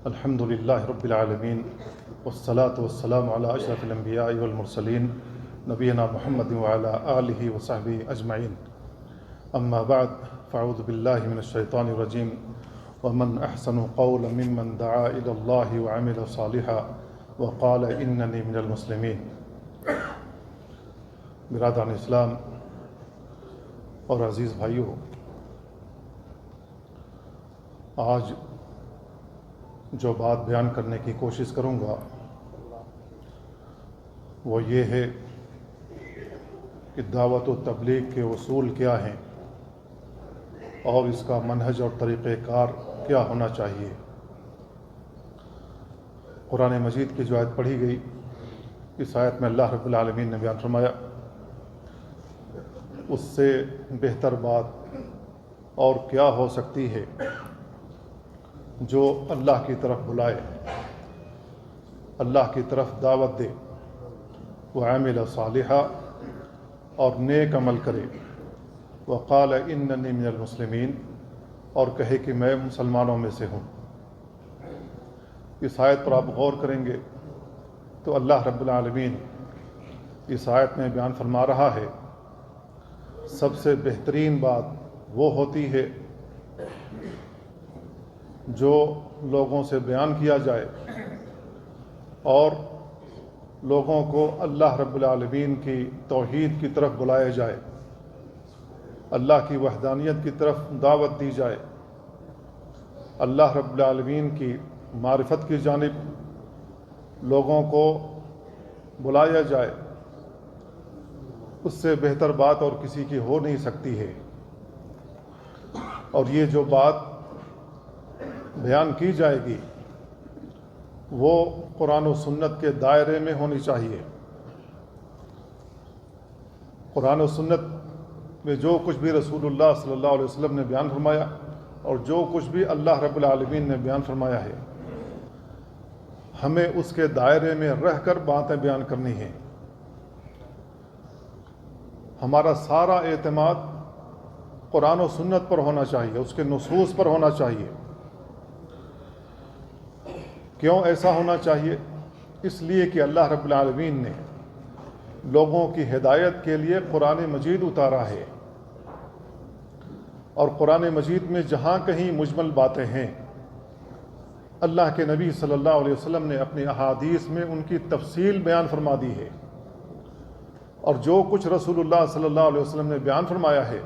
الحمد للہ رب العالمین والصلاة والسلام علی اشرف الانبیاء والمرسلین نبینا محمد وعلی آلہ وصحبہ اجمعین اما بعد فاعوذ باللہ من الشیطان الرجیم ومن احسن قولا ممن دعا الی اللہ وعمل صالحا وقال اننی من المسلمین۔ برادران اسلام اور عزیز بھائیوں، آج جو بات بیان کرنے کی کوشش کروں گا وہ یہ ہے کہ دعوت و تبلیغ کے اصول کیا ہیں اور اس کا منہج اور طریقہ کار کیا ہونا چاہیے۔ قرآن مجید کی جو آیت پڑھی گئی، اس آیت میں اللہ رب العالمین نے بیان فرمایا، اس سے بہتر بات اور کیا ہو سکتی ہے جو اللہ کی طرف بلائے، اللہ کی طرف دعوت دے، وعمل صالحا اور نیک عمل کرے، وقال اننی من المسلمین اور کہے کہ میں مسلمانوں میں سے ہوں۔ اس آیت پر آپ غور کریں گے تو اللہ رب العالمین اس آیت میں بیان فرما رہا ہے سب سے بہترین بات وہ ہوتی ہے جو لوگوں سے بیان کیا جائے اور لوگوں کو اللہ رب العالمین کی توحید کی طرف بلایا جائے، اللہ کی وحدانیت کی طرف دعوت دی جائے، اللہ رب العالمین کی معرفت کی جانب لوگوں کو بلایا جائے۔ اس سے بہتر بات اور کسی کی ہو نہیں سکتی ہے، اور یہ جو بات بیان کی جائے گی وہ قرآن و سنت کے دائرے میں ہونی چاہیے۔ قرآن و سنت میں جو کچھ بھی رسول اللہ صلی اللہ علیہ وسلم نے بیان فرمایا اور جو کچھ بھی اللہ رب العالمین نے بیان فرمایا ہے، ہمیں اس کے دائرے میں رہ کر باتیں بیان کرنی ہیں۔ ہمارا سارا اعتماد قرآن و سنت پر ہونا چاہیے، اس کے نصوص پر ہونا چاہیے۔ کیوں ایسا ہونا چاہیے؟ اس لیے کہ اللہ رب العالمین نے لوگوں کی ہدایت کے لیے قرآن مجید اتارا ہے، اور قرآن مجید میں جہاں کہیں مجمل باتیں ہیں، اللہ کے نبی صلی اللہ علیہ وسلم نے اپنی احادیث میں ان کی تفصیل بیان فرما دی ہے، اور جو کچھ رسول اللہ صلی اللہ علیہ وسلم نے بیان فرمایا ہے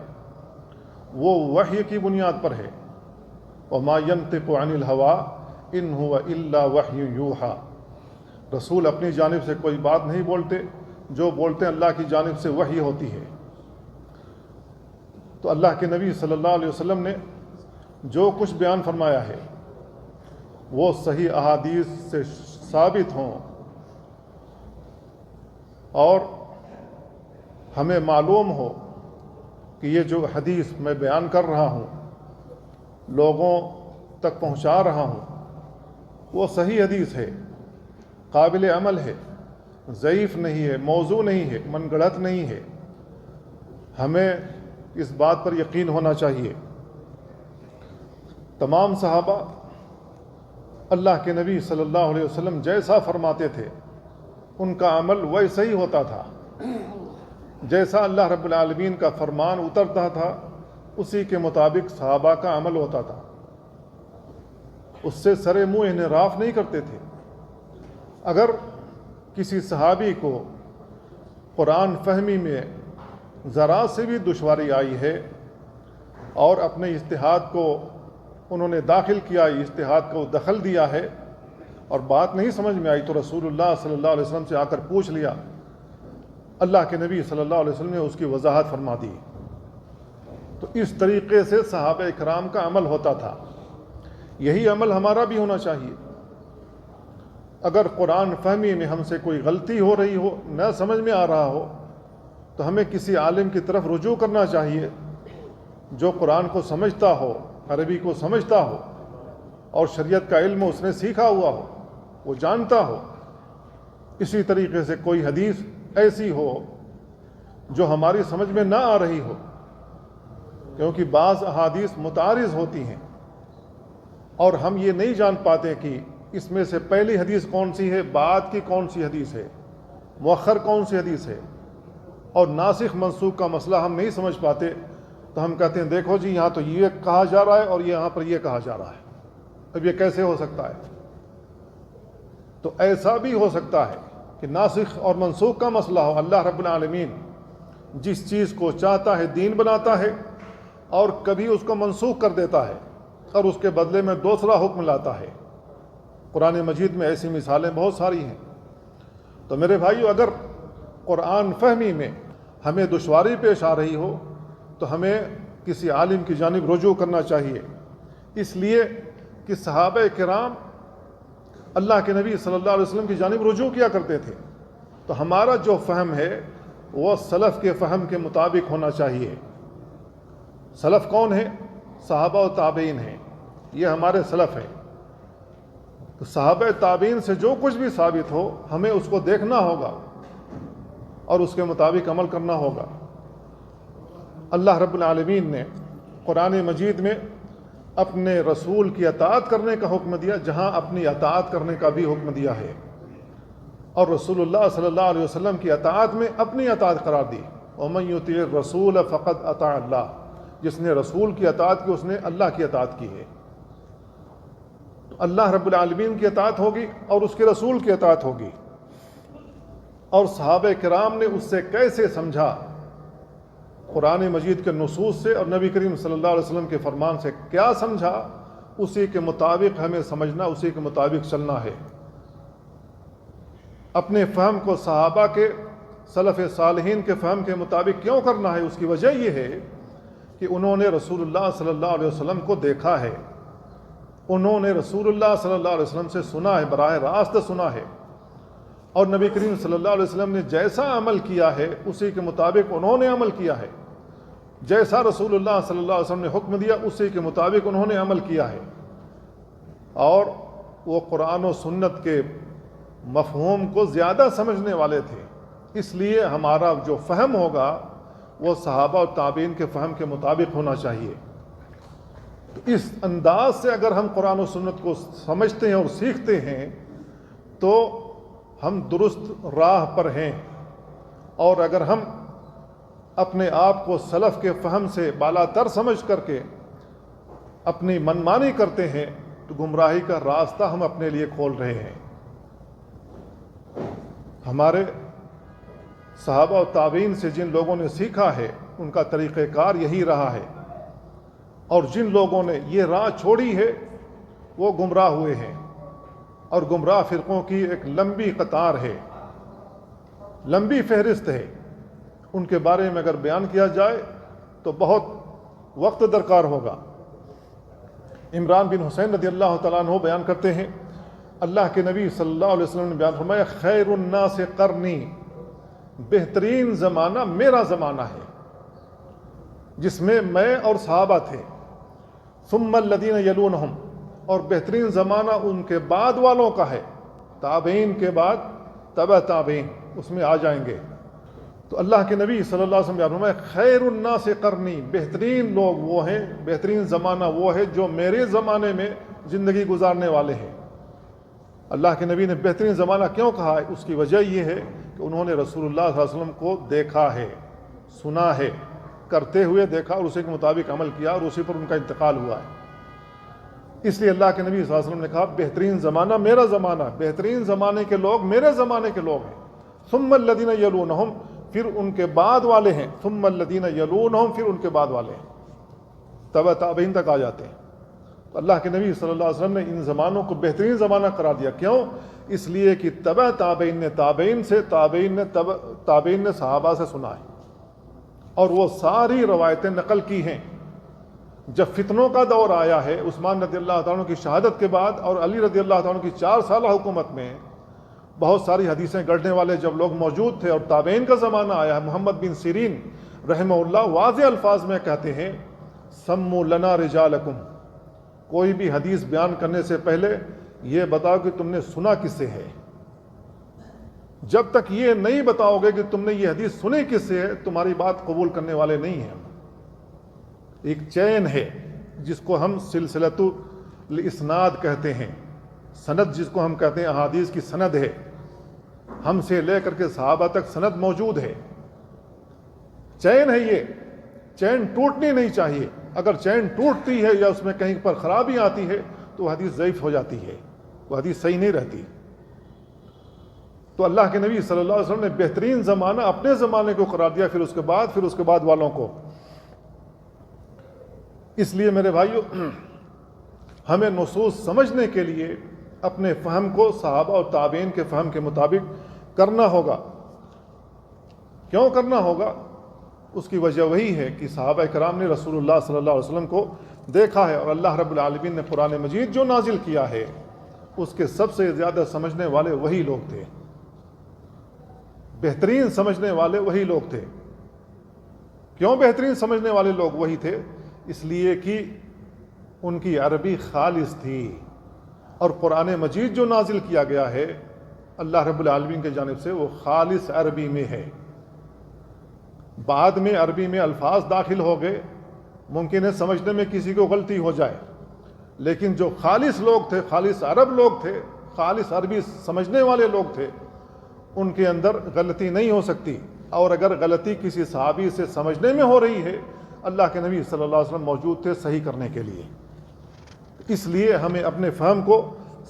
وہ وحی کی بنیاد پر ہے۔ وما ينطق عن الهوى ان هو الا وحی یوحى، رسول اپنی جانب سے کوئی بات نہیں بولتے، جو بولتے ہیں اللہ کی جانب سے وحی ہوتی ہے۔ تو اللہ کے نبی صلی اللہ علیہ وسلم نے جو کچھ بیان فرمایا ہے وہ صحیح احادیث سے ثابت ہوں، اور ہمیں معلوم ہو کہ یہ جو حدیث میں بیان کر رہا ہوں، لوگوں تک پہنچا رہا ہوں، وہ صحیح حدیث ہے، قابل عمل ہے، ضعیف نہیں ہے، موضوع نہیں ہے، من گڑھت نہیں ہے۔ ہمیں اس بات پر یقین ہونا چاہیے۔ تمام صحابہ اللہ کے نبی صلی اللہ علیہ وسلم جیسا فرماتے تھے ان کا عمل ویسا ہی ہوتا تھا، جیسا اللہ رب العالمین کا فرمان اترتا تھا اسی کے مطابق صحابہ کا عمل ہوتا تھا، اس سے سر منہ انحراف نہیں کرتے تھے۔ اگر کسی صحابی کو قرآن فہمی میں ذرا سے بھی دشواری آئی ہے اور اپنے اجتہاد کو انہوں نے داخل کیا، اجتہاد کو دخل دیا ہے اور بات نہیں سمجھ میں آئی، تو رسول اللہ صلی اللہ علیہ وسلم سے آ کر پوچھ لیا، اللہ کے نبی صلی اللہ علیہ وسلم نے اس کی وضاحت فرما دی۔ تو اس طریقے سے صحابہ اکرام کا عمل ہوتا تھا، یہی عمل ہمارا بھی ہونا چاہیے۔ اگر قرآن فہمی میں ہم سے کوئی غلطی ہو رہی ہو، نہ سمجھ میں آ رہا ہو، تو ہمیں کسی عالم کی طرف رجوع کرنا چاہیے جو قرآن کو سمجھتا ہو، عربی کو سمجھتا ہو، اور شریعت کا علم اس نے سیکھا ہوا ہو، وہ جانتا ہو۔ اسی طریقے سے کوئی حدیث ایسی ہو جو ہماری سمجھ میں نہ آ رہی ہو، کیونکہ بعض احادیث متعارض ہوتی ہیں اور ہم یہ نہیں جان پاتے کہ اس میں سے پہلی حدیث کون سی ہے، بعد کی کون سی حدیث ہے، مؤخر کون سی حدیث ہے، اور ناسخ منسوخ کا مسئلہ ہم نہیں سمجھ پاتے، تو ہم کہتے ہیں دیکھو جی یہاں تو یہ کہا جا رہا ہے اور یہاں پر یہ کہا جا رہا ہے، اب یہ کیسے ہو سکتا ہے؟ تو ایسا بھی ہو سکتا ہے کہ ناسخ اور منسوخ کا مسئلہ ہو، اللہ رب العالمین جس چیز کو چاہتا ہے دین بناتا ہے، اور کبھی اس کو منسوخ کر دیتا ہے اور اس کے بدلے میں دوسرا حکم لاتا ہے۔ قرآن مجید میں ایسی مثالیں بہت ساری ہیں۔ تو میرے بھائیو، اگر قرآن فہمی میں ہمیں دشواری پیش آ رہی ہو تو ہمیں کسی عالم کی جانب رجوع کرنا چاہیے، اس لیے کہ صحابہ کرام اللہ کے نبی صلی اللہ علیہ وسلم کی جانب رجوع کیا کرتے تھے، تو ہمارا جو فہم ہے وہ سلف کے فہم کے مطابق ہونا چاہیے۔ سلف کون ہے؟ صحابہ و تابعین ہیں، یہ ہمارے سلف ہیں۔ تو صحابہ تابعین سے جو کچھ بھی ثابت ہو ہمیں اس کو دیکھنا ہوگا اور اس کے مطابق عمل کرنا ہوگا۔ اللہ رب العالمین نے قرآن مجید میں اپنے رسول کی اطاعت کرنے کا حکم دیا، جہاں اپنی اطاعت کرنے کا بھی حکم دیا ہے، اور رسول اللہ صلی اللہ علیہ وسلم کی اطاعت میں اپنی اطاعت قرار دی۔ وَمَن يُطِعِ الرَّسُولَ فَقَدْ أَطَاعَ اللَّهَ، جس نے رسول کی اطاعت کی اس نے اللہ کی اطاعت کی ہے۔ تو اللہ رب العالمین کی اطاعت ہوگی اور اس کے رسول کی اطاعت ہوگی۔ اور صحابہ کرام نے اس سے کیسے سمجھا، قرآن مجید کے نصوص سے اور نبی کریم صلی اللہ علیہ وسلم کے فرمان سے کیا سمجھا، اسی کے مطابق ہمیں سمجھنا، اسی کے مطابق چلنا ہے۔ اپنے فہم کو صحابہ کے، سلف صالحین کے فہم کے مطابق کیوں کرنا ہے؟ اس کی وجہ یہ ہے کہ انہوں نے رسول اللہ صلی اللہ علیہ وسلم کو دیکھا ہے، انہوں نے رسول اللہ صلی اللہ علیہ وسلم سے سنا ہے، براہ راست سنا ہے، اور نبی کریم صلی اللہ علیہ وسلم نے جیسا عمل کیا ہے اسی کے مطابق انہوں نے عمل کیا ہے، جیسا رسول اللہ صلی اللہ علیہ وسلم نے حکم دیا اسی کے مطابق انہوں نے عمل کیا ہے، اور وہ قرآن و سنت کے مفہوم کو زیادہ سمجھنے والے تھے۔ اس لیے ہمارا جو فہم ہوگا وہ صحابہ و تابعین کے فہم کے مطابق ہونا چاہیے۔ تو اس انداز سے اگر ہم قرآن و سنت کو سمجھتے ہیں اور سیکھتے ہیں تو ہم درست راہ پر ہیں، اور اگر ہم اپنے آپ کو سلف کے فہم سے بالا تر سمجھ کر کے اپنی منمانی کرتے ہیں تو گمراہی کا راستہ ہم اپنے لیے کھول رہے ہیں۔ ہمارے صحابہ و تابعین سے جن لوگوں نے سیکھا ہے ان کا طریقہ کار یہی رہا ہے، اور جن لوگوں نے یہ راہ چھوڑی ہے وہ گمراہ ہوئے ہیں، اور گمراہ فرقوں کی ایک لمبی قطار ہے، لمبی فہرست ہے۔ ان کے بارے میں اگر بیان کیا جائے تو بہت وقت درکار ہوگا۔ عمران بن حسین رضی اللہ تعالیٰ عنہ بیان کرتے ہیں، اللہ کے نبی صلی اللہ علیہ وسلم نے بیان فرمایا، خیر الناس قرنی، بہترین زمانہ میرا زمانہ ہے جس میں میں اور صحابہ تھے، ثم الذین یلونہم، اور بہترین زمانہ ان کے بعد والوں کا ہے، تابعین کے بعد تبع تابعین اس میں آ جائیں گے۔ تو اللہ کے نبی صلی اللہ علیہ وسلم بیان فرمایا، خیر الناس قرنی، بہترین لوگ وہ ہیں، بہترین زمانہ وہ ہے جو میرے زمانے میں زندگی گزارنے والے ہیں۔ اللہ کے نبی نے بہترین زمانہ کیوں کہا ہے؟ اس کی وجہ یہ ہے کہ انہوں نے رسول اللہ صلی اللہ علیہ وسلم کو دیکھا ہے، سنا ہے، کرتے ہوئے دیکھا اور اسی کے مطابق عمل کیا، اور اسی پر ان کا انتقال ہوا ہے۔ اس لیے اللہ کے نبی صلی اللہ علیہ وسلم نے کہا بہترین زمانہ میرا زمانہ، بہترین زمانے کے لوگ میرے زمانے کے لوگ ہیں، ثم الذین یلونہم، پھر ان کے بعد والے ہیں، ثم الذین یلونہم، پھر ان کے بعد والے ہیں، تبع تابعین تک آ جاتے ہیں۔ اللہ کے نبی صلی اللہ علیہ وسلم نے ان زمانوں کو بہترین زمانہ قرار دیا۔ کیوں؟ اس لیے کہ تبع تابعین نے تابعین سے، تابعین نے صحابہ سے سنا ہے، اور وہ ساری روایتیں نقل کی ہیں۔ جب فتنوں کا دور آیا ہے، عثمان رضی اللہ تعالیٰ عنہ کی شہادت کے بعد اور علی رضی اللہ تعالیٰ عنہ کی 4 سالہ حکومت میں بہت ساری حدیثیں گڑھنے والے جب لوگ موجود تھے اور تابعین کا زمانہ آیا ہے، محمد بن سیرین رحمہ اللہ واضح الفاظ میں کہتے ہیں، سموا لنا رجالکم، کوئی بھی حدیث بیان کرنے سے پہلے یہ بتاؤ کہ تم نے سنا کس سے ہے۔ جب تک یہ نہیں بتاؤ گے کہ تم نے یہ حدیث سنی کس سے ہے، تمہاری بات قبول کرنے والے نہیں ہیں۔ ایک چین ہے جس کو ہم سلسلۃ اسناد کہتے ہیں. سند جس کو ہم کہتے ہیں احادیث کی سند ہے, ہم سے لے کر کے صحابہ تک سند موجود ہے. چین ہے, یہ چین ٹوٹنی نہیں چاہیے. اگر چین ٹوٹتی ہے یا اس میں کہیں پر خرابی آتی ہے تو وہ حدیث ضعیف ہو جاتی ہے, وہ حدیث صحیح نہیں رہتی. تو اللہ کے نبی صلی اللہ علیہ وسلم نے بہترین زمانہ اپنے زمانے کو قرار دیا, پھر اس کے بعد والوں کو. اس لیے میرے بھائیو, ہمیں نصوص سمجھنے کے لیے اپنے فہم کو صحابہ اور تابعین کے فہم کے مطابق کرنا ہوگا. کیوں کرنا ہوگا؟ اس کی وجہ وہی ہے کہ صحابہ کرام نے رسول اللہ صلی اللہ علیہ وسلم کو دیکھا ہے, اور اللہ رب العالمین نے قرآن مجید جو نازل کیا ہے اس کے سب سے زیادہ سمجھنے والے وہی لوگ تھے, بہترین سمجھنے والے وہی لوگ تھے. کیوں بہترین سمجھنے والے لوگ وہی تھے؟ اس لیے کہ ان کی عربی خالص تھی, اور قرآن مجید جو نازل کیا گیا ہے اللہ رب العالمین کی جانب سے وہ خالص عربی میں ہے. بعد میں عربی میں الفاظ داخل ہو گئے, ممکن ہے سمجھنے میں کسی کو غلطی ہو جائے, لیکن جو خالص لوگ تھے, خالص عرب لوگ تھے, خالص عربی سمجھنے والے لوگ تھے, ان کے اندر غلطی نہیں ہو سکتی. اور اگر غلطی کسی صحابی سے سمجھنے میں ہو رہی ہے, اللہ کے نبی صلی اللہ علیہ وسلم موجود تھے صحیح کرنے کے لیے. اس لیے ہمیں اپنے فہم کو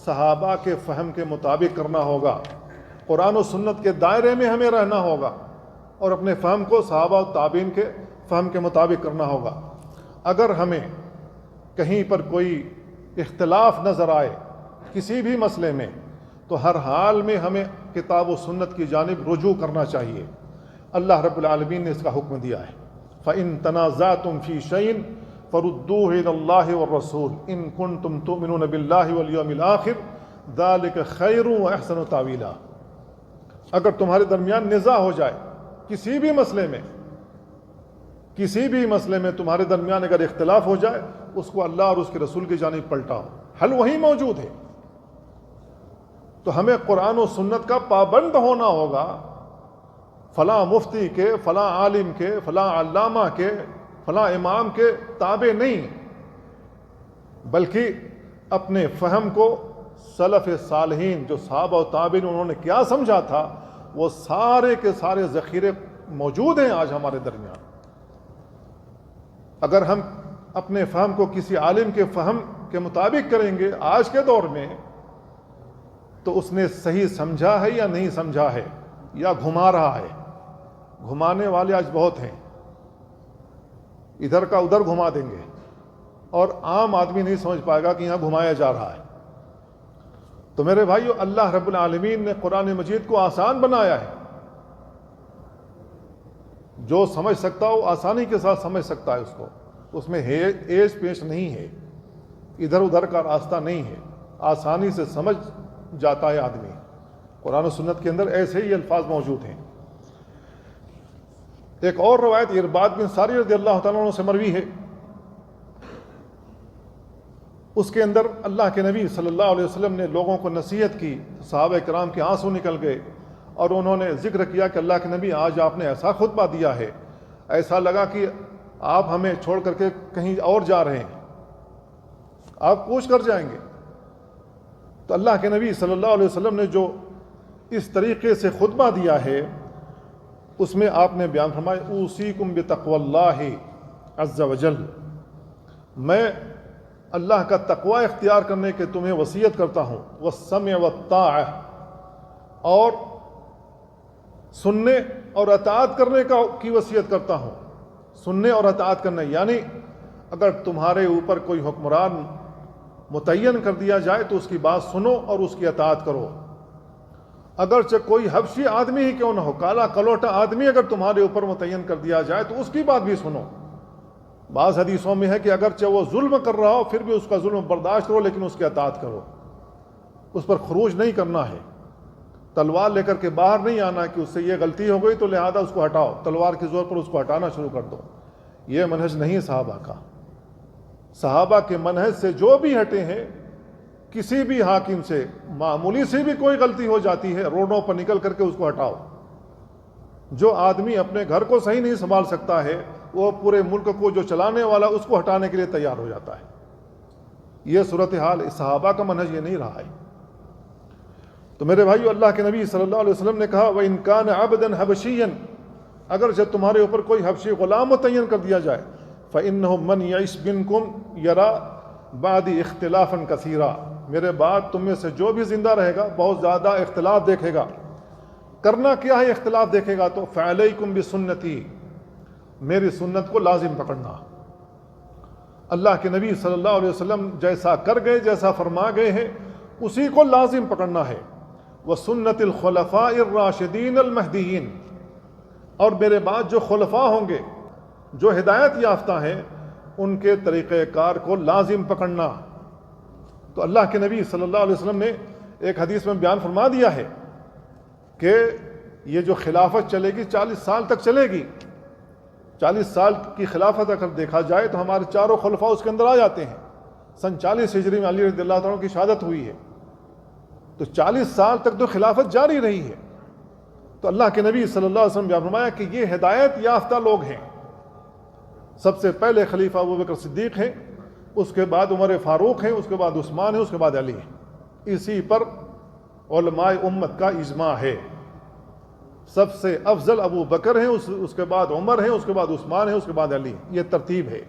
صحابہ کے فہم کے مطابق کرنا ہوگا, قرآن و سنت کے دائرے میں ہمیں رہنا ہوگا, اور اپنے فہم کو صحابہ و تابعین کے فہم کے مطابق کرنا ہوگا. اگر ہمیں کہیں پر کوئی اختلاف نظر آئے کسی بھی مسئلے میں, تو ہر حال میں ہمیں کتاب و سنت کی جانب رجوع کرنا چاہیے. اللہ رب العالمین نے اس کا حکم دیا ہے, فَإِن تَنَازَعْتُمْ فِي شَيْءٍ فَرُدُّوهُ إِلَى اللَّهِ وَالرَّسُولِ إِن كُنتُمْ تُؤْمِنُونَ بِاللَّهِ وَالْيَوْمِ الْآخِرِ ذَلِكَ خَيْرٌ وَأَحْسَنُ تَأْوِيلًا. اگر تمہارے درمیان نزاع ہو جائے کسی بھی مسئلے میں, کسی بھی مسئلے میں تمہارے درمیان اگر اختلاف ہو جائے, اس کو اللہ اور اس کے رسول کی جانب پلٹاؤ, حل وہی موجود ہے. تو ہمیں قرآن و سنت کا پابند ہونا ہوگا, فلاں مفتی کے, فلاں عالم کے, فلاں علامہ کے, فلاں امام کے تابع نہیں, بلکہ اپنے فہم کو سلف صالحین جو صحابہ و تابعین انہوں نے کیا سمجھا تھا وہ سارے کے سارے ذخیرے موجود ہیں آج ہمارے درمیان. اگر ہم اپنے فہم کو کسی عالم کے فہم کے مطابق کریں گے آج کے دور میں, تو اس نے صحیح سمجھا ہے یا نہیں سمجھا ہے, یا گھما رہا ہے. گھمانے والے آج بہت ہیں, ادھر کا ادھر گھما دیں گے, اور عام آدمی نہیں سمجھ پائے گا کہ یہاں گھمایا جا رہا ہے. تو میرے بھائیو, اللہ رب العالمین نے قرآن مجید کو آسان بنایا ہے. جو سمجھ سکتا ہو آسانی کے ساتھ سمجھ سکتا ہے اس کو, اس میں ایج پیش نہیں ہے, ادھر ادھر کا راستہ نہیں ہے, آسانی سے سمجھ جاتا ہے آدمی. قرآن و سنت کے اندر ایسے ہی الفاظ موجود ہیں. ایک اور روایت ارباد بن ساری رضی اللہ تعالیٰ عنہ سے مروی ہے, اس کے اندر اللہ کے نبی صلی اللہ علیہ وسلم نے لوگوں کو نصیحت کی, صحابہ کرام کے آنسو نکل گئے, اور انہوں نے ذکر کیا کہ اللہ کے نبی آج آپ نے ایسا خطبہ دیا ہے, ایسا لگا کہ آپ ہمیں چھوڑ کر کے کہیں اور جا رہے ہیں, آپ کوچ کر جائیں گے. تو اللہ کے نبی صلی اللہ علیہ وسلم نے جو اس طریقے سے خطبہ دیا ہے اس میں آپ نے بیان فرمایا, اوصیکم بتقوی اللہ عز وجل, میں اللہ کا تقوی اختیار کرنے کے تمہیں وصیت کرتا ہوں, والسمع والطاعہ, اور سننے اور اطاعت کرنے کی وصیت کرتا ہوں. سننے اور اطاعت کرنا یعنی اگر تمہارے اوپر کوئی حکمران متعین کر دیا جائے تو اس کی بات سنو اور اس کی اطاعت کرو, اگرچہ کوئی حبشی آدمی ہی کیوں نہ ہو, کالا کلوٹا آدمی اگر تمہارے اوپر متعین کر دیا جائے تو اس کی بات بھی سنو. بعض حدیثوں میں ہے کہ اگرچہ وہ ظلم کر رہا ہو پھر بھی اس کا ظلم برداشت کرو, لیکن اس کی اطاعت کرو, اس پر خروج نہیں کرنا ہے, تلوار لے کر کے باہر نہیں آنا کہ اس سے یہ غلطی ہو گئی تو لہذا اس کو ہٹاؤ, تلوار کے زور پر اس کو ہٹانا شروع کر دو. یہ منہج نہیں صحابہ کا. صحابہ کے منہج سے جو بھی ہٹے ہیں, کسی بھی حاکم سے معمولی سے بھی کوئی غلطی ہو جاتی ہے, روڈوں پر نکل کر کے اس کو ہٹاؤ. جو آدمی اپنے گھر کو صحیح نہیں سنبھال سکتا ہے وہ پورے ملک کو جو چلانے والا اس کو ہٹانے کے لیے تیار ہو جاتا ہے. یہ صورتحال صحابہ کا منہج یہ نہیں رہا ہے۔ تو میرے بھائیو، اللہ کے نبی صلی اللہ علیہ وسلم نے کہا وَإِن كَانَ عَبْدًا حَبَشِيًّا، اگر جب تمہارے اوپر کوئی حبشی غلام متعین کر دیا جائے، فَإِنَّهُ مَنْ يَعِشْ مِنْكُمْ يَرَى بَعْدِي اخْتِلَافًا كَثِيرًا، میرے بعد تم میں سے جو بھی زندہ رہے گا بہت زیادہ اختلاف دیکھے گا۔ کرنا کیا ہے اختلاف دیکھے گا؟ تو فَعَلَيْكُمْ بِسُنَّتِي، میری سنت کو لازم پکڑنا۔ اللہ کے نبی صلی اللہ علیہ وسلم جیسا کر گئے، جیسا فرما گئے ہیں، اسی کو لازم پکڑنا ہے۔ وَسُنَّةِ الْخُلَفَاءِ الرَّاشِدِينَ الْمَهْدِيِّينَ، اور میرے بعد جو خلفاء ہوں گے، جو ہدایت یافتہ ہیں، ان کے طریقہ کار کو لازم پکڑنا۔ تو اللہ کے نبی صلی اللہ علیہ وسلم نے ایک حدیث میں بیان فرما دیا ہے کہ یہ جو خلافت چلے گی 40 سال تک چلے گی۔ 40 سال کی خلافت اگر دیکھا جائے تو ہمارے چاروں خلفاء اس کے اندر آ جاتے ہیں۔ سن 40 ہجری میں علی رضی اللہ عنہ کی شہادت ہوئی ہے، تو 40 سال تک تو خلافت جاری رہی ہے۔ تو اللہ کے نبی صلی اللہ علیہ وسلم نے فرمایا کہ یہ ہدایت یافتہ لوگ ہیں۔ سب سے پہلے خلیفہ ابوبکر صدیق ہیں، اس کے بعد عمر فاروق ہیں، اس کے بعد عثمان ہیں، اس کے بعد علی ہیں۔ اسی پر علماء امت کا اجماع ہے۔ سب سے افضل ابو بکر ہیں، اس کے بعد عمر ہیں، اس کے بعد عثمان ہیں، اس کے بعد علی، یہ ترتیب ہے۔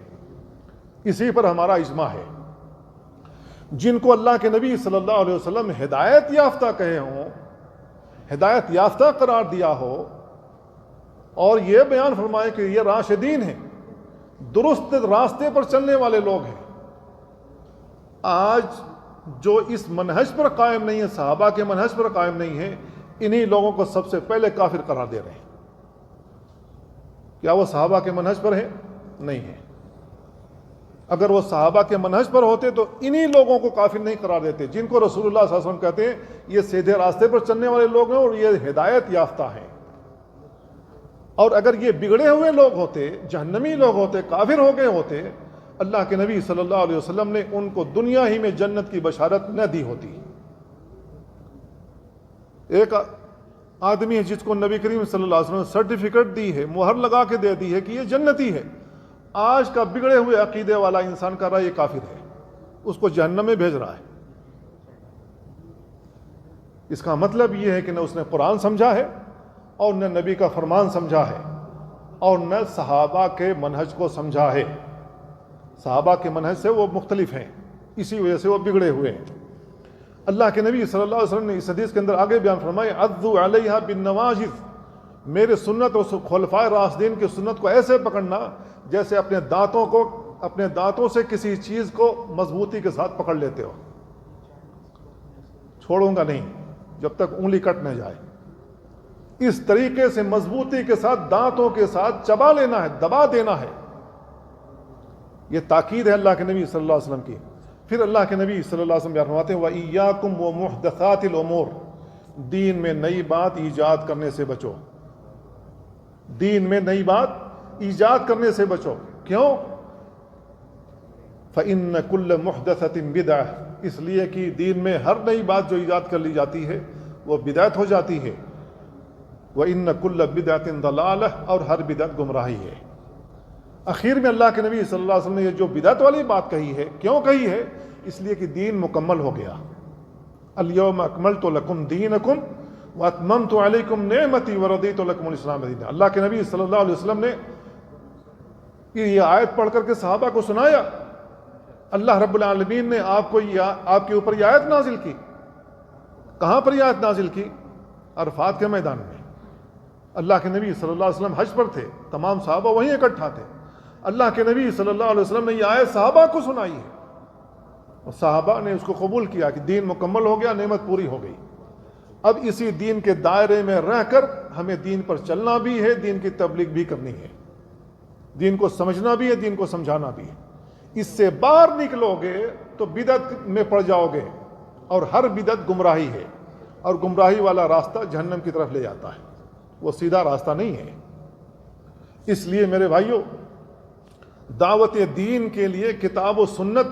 اسی پر ہمارا اجماع ہے۔ جن کو اللہ کے نبی صلی اللہ علیہ وسلم ہدایت یافتہ کہے ہوں، ہدایت یافتہ قرار دیا ہو، اور یہ بیان فرمائے کہ یہ راشدین ہیں، درست راستے پر چلنے والے لوگ ہیں۔ آج جو اس منہج پر قائم نہیں ہے، صحابہ کے منہج پر قائم نہیں ہے، انہی لوگوں کو سب سے پہلے کافر قرار دے رہے ہیں۔ کیا وہ صحابہ کے منہج پر ہیں؟ نہیں ہے۔ اگر وہ صحابہ کے منہج پر ہوتے تو انہی لوگوں کو کافر نہیں قرار دیتے، جن کو رسول اللہ صلی اللہ علیہ وسلم کہتے ہیں یہ سیدھے راستے پر چلنے والے لوگ ہیں اور یہ ہدایت یافتہ ہیں۔ اور اگر یہ بگڑے ہوئے لوگ ہوتے، جہنمی لوگ ہوتے، کافر ہو گئے ہوتے، اللہ کے نبی صلی اللہ علیہ وسلم نے ان کو دنیا ہی میں جنت کی بشارت نہ دی ہوتی۔ ایک آدمی ہے جس کو نبی کریم صلی اللہ علیہ وسلم نے سرٹیفکیٹ دی ہے، مہر لگا کے دے دی ہے کہ یہ جنتی ہے، آج کا بگڑے ہوئے عقیدے والا انسان کر رہا ہے یہ کافر ہے، اس کو جہنم میں بھیج رہا ہے۔ اس کا مطلب یہ ہے کہ نہ اس نے قرآن سمجھا ہے، اور نہ نبی کا فرمان سمجھا ہے، اور نہ صحابہ کے منہج کو سمجھا ہے۔ صحابہ کے منہج سے وہ مختلف ہیں، اسی وجہ سے وہ بگڑے ہوئے ہیں۔ اللہ کے نبی صلی اللہ علیہ وسلم نے اس حدیث کے اندر آگے بیان فرمایا عضوا علیہا بالنواجذ، میرے سنت اور خلفائے راشدین کی سنت کو ایسے پکڑنا جیسے اپنے دانتوں سے کسی چیز کو مضبوطی کے ساتھ پکڑ لیتے ہو۔ چھوڑوں گا نہیں جب تک انگلی کٹ نہ جائے۔ اس طریقے سے مضبوطی کے ساتھ دانتوں کے ساتھ چبا لینا ہے، دبا دینا ہے۔ یہ تاکید ہے اللہ کے نبی صلی اللہ علیہ وسلم کی۔ پھر اللہ کے نبی صلی اللہ علیہ وسلم فرماتے ہیں وَإِيَّاكُمْ وَمُحْدَثَاتِ الْأُمُورِ، دین میں نئی بات ایجاد کرنے سے بچو، دین میں نئی بات ایجاد کرنے سے بچو۔ کیوں؟ فَإِنَّ كُلَّ مُحْدَثَةٍ بِدْعَةٍ، اس لیے کہ دین میں ہر نئی بات جو ایجاد کر لی جاتی ہے وہ بدعت ہو جاتی ہے۔ وَإِنَّ كُلَّ بِدْعَةٍ ضَلَالَةٍ، اور ہر بدعت گمراہی ہے۔ اخیر میں اللہ کے نبی صلی اللہ علیہ وسلم نے یہ جو بدعت والی بات کہی ہے، کیوں کہی ہے؟ اس لیے کہ دین مکمل ہو گیا۔ اليوم اکملت لکم دینکم واتممت علیکم نعمتی ورضیت لکم الاسلام دینا۔ اللہ کے نبی صلی اللہ علیہ وسلم نے یہ آیت پڑھ کر کے صحابہ کو سنایا۔ اللہ رب العالمین نے آپ کے اوپر یہ آیت نازل کی۔ کہاں پر یہ آیت نازل کی؟ عرفات کے میدان میں۔ اللہ کے نبی صلی اللہ علیہ وسلم حج پر تھے، تمام صحابہ وہیں اکٹھا تھے۔ اللہ کے نبی صلی اللہ علیہ وسلم نے یہ آیت صحابہ کو سنائی ہے، اور صحابہ نے اس کو قبول کیا کہ دین مکمل ہو گیا، نعمت پوری ہو گئی۔ اب اسی دین کے دائرے میں رہ کر ہمیں دین پر چلنا بھی ہے، دین کی تبلیغ بھی کرنی ہے، دین کو سمجھنا بھی ہے، دین کو سمجھانا بھی ہے۔ اس سے باہر نکلو گے تو بدعت میں پڑ جاؤ گے، اور ہر بدعت گمراہی ہے، اور گمراہی والا راستہ جہنم کی طرف لے جاتا ہے، وہ سیدھا راستہ نہیں ہے۔ اس لیے میرے بھائیوں، دعوت دین کے لیے کتاب و سنت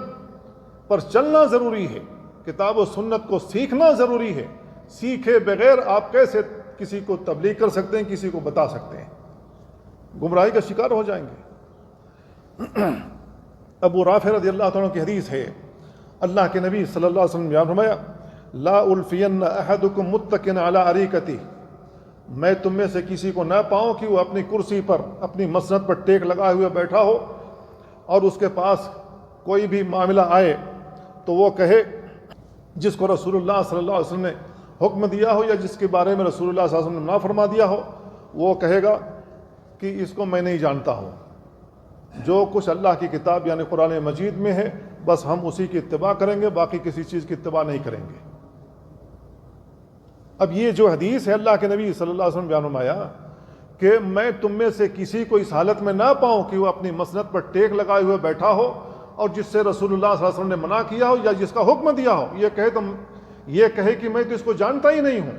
پر چلنا ضروری ہے، کتاب و سنت کو سیکھنا ضروری ہے۔ سیکھے بغیر آپ کیسے کسی کو تبلیغ کر سکتے ہیں، کسی کو بتا سکتے ہیں؟ گمراہی کا شکار ہو جائیں گے۔ ابو رافع رضی اللہ عنہ کی حدیث ہے، اللہ کے نبی صلی اللہ علیہ وسلم نے بیان فرمایا لا الفین احدکم متکئا علی اریکتی، میں تم میں سے کسی کو نہ پاؤں کہ وہ اپنی کرسی پر اپنی مسند پر ٹیک لگائے ہوئے بیٹھا ہو اور اس کے پاس کوئی بھی معاملہ آئے تو وہ کہے جس کو رسول اللہ صلی اللہ علیہ وسلم نے حکم دیا ہو یا جس کے بارے میں رسول اللہ صلی اللہ علیہ وسلم نے نہ فرما دیا ہو، وہ کہے گا کہ اس کو میں نہیں جانتا ہوں، جو کچھ اللہ کی کتاب یعنی قرآن مجید میں ہے بس ہم اسی کی اتباع کریں گے، باقی کسی چیز کی اتباع نہیں کریں گے۔ اب یہ جو حدیث ہے اللہ کے نبی صلی اللہ علیہ وسلم بیان فرمایا کہ میں تم میں سے کسی کو اس حالت میں نہ پاؤں کہ وہ اپنی مسند پر ٹیک لگائے ہوئے بیٹھا ہو اور جس سے رسول اللہ صلی اللہ علیہ وسلم نے منع کیا ہو یا جس کا حکم دیا ہو یہ کہے کہ میں تو اس کو جانتا ہی نہیں ہوں،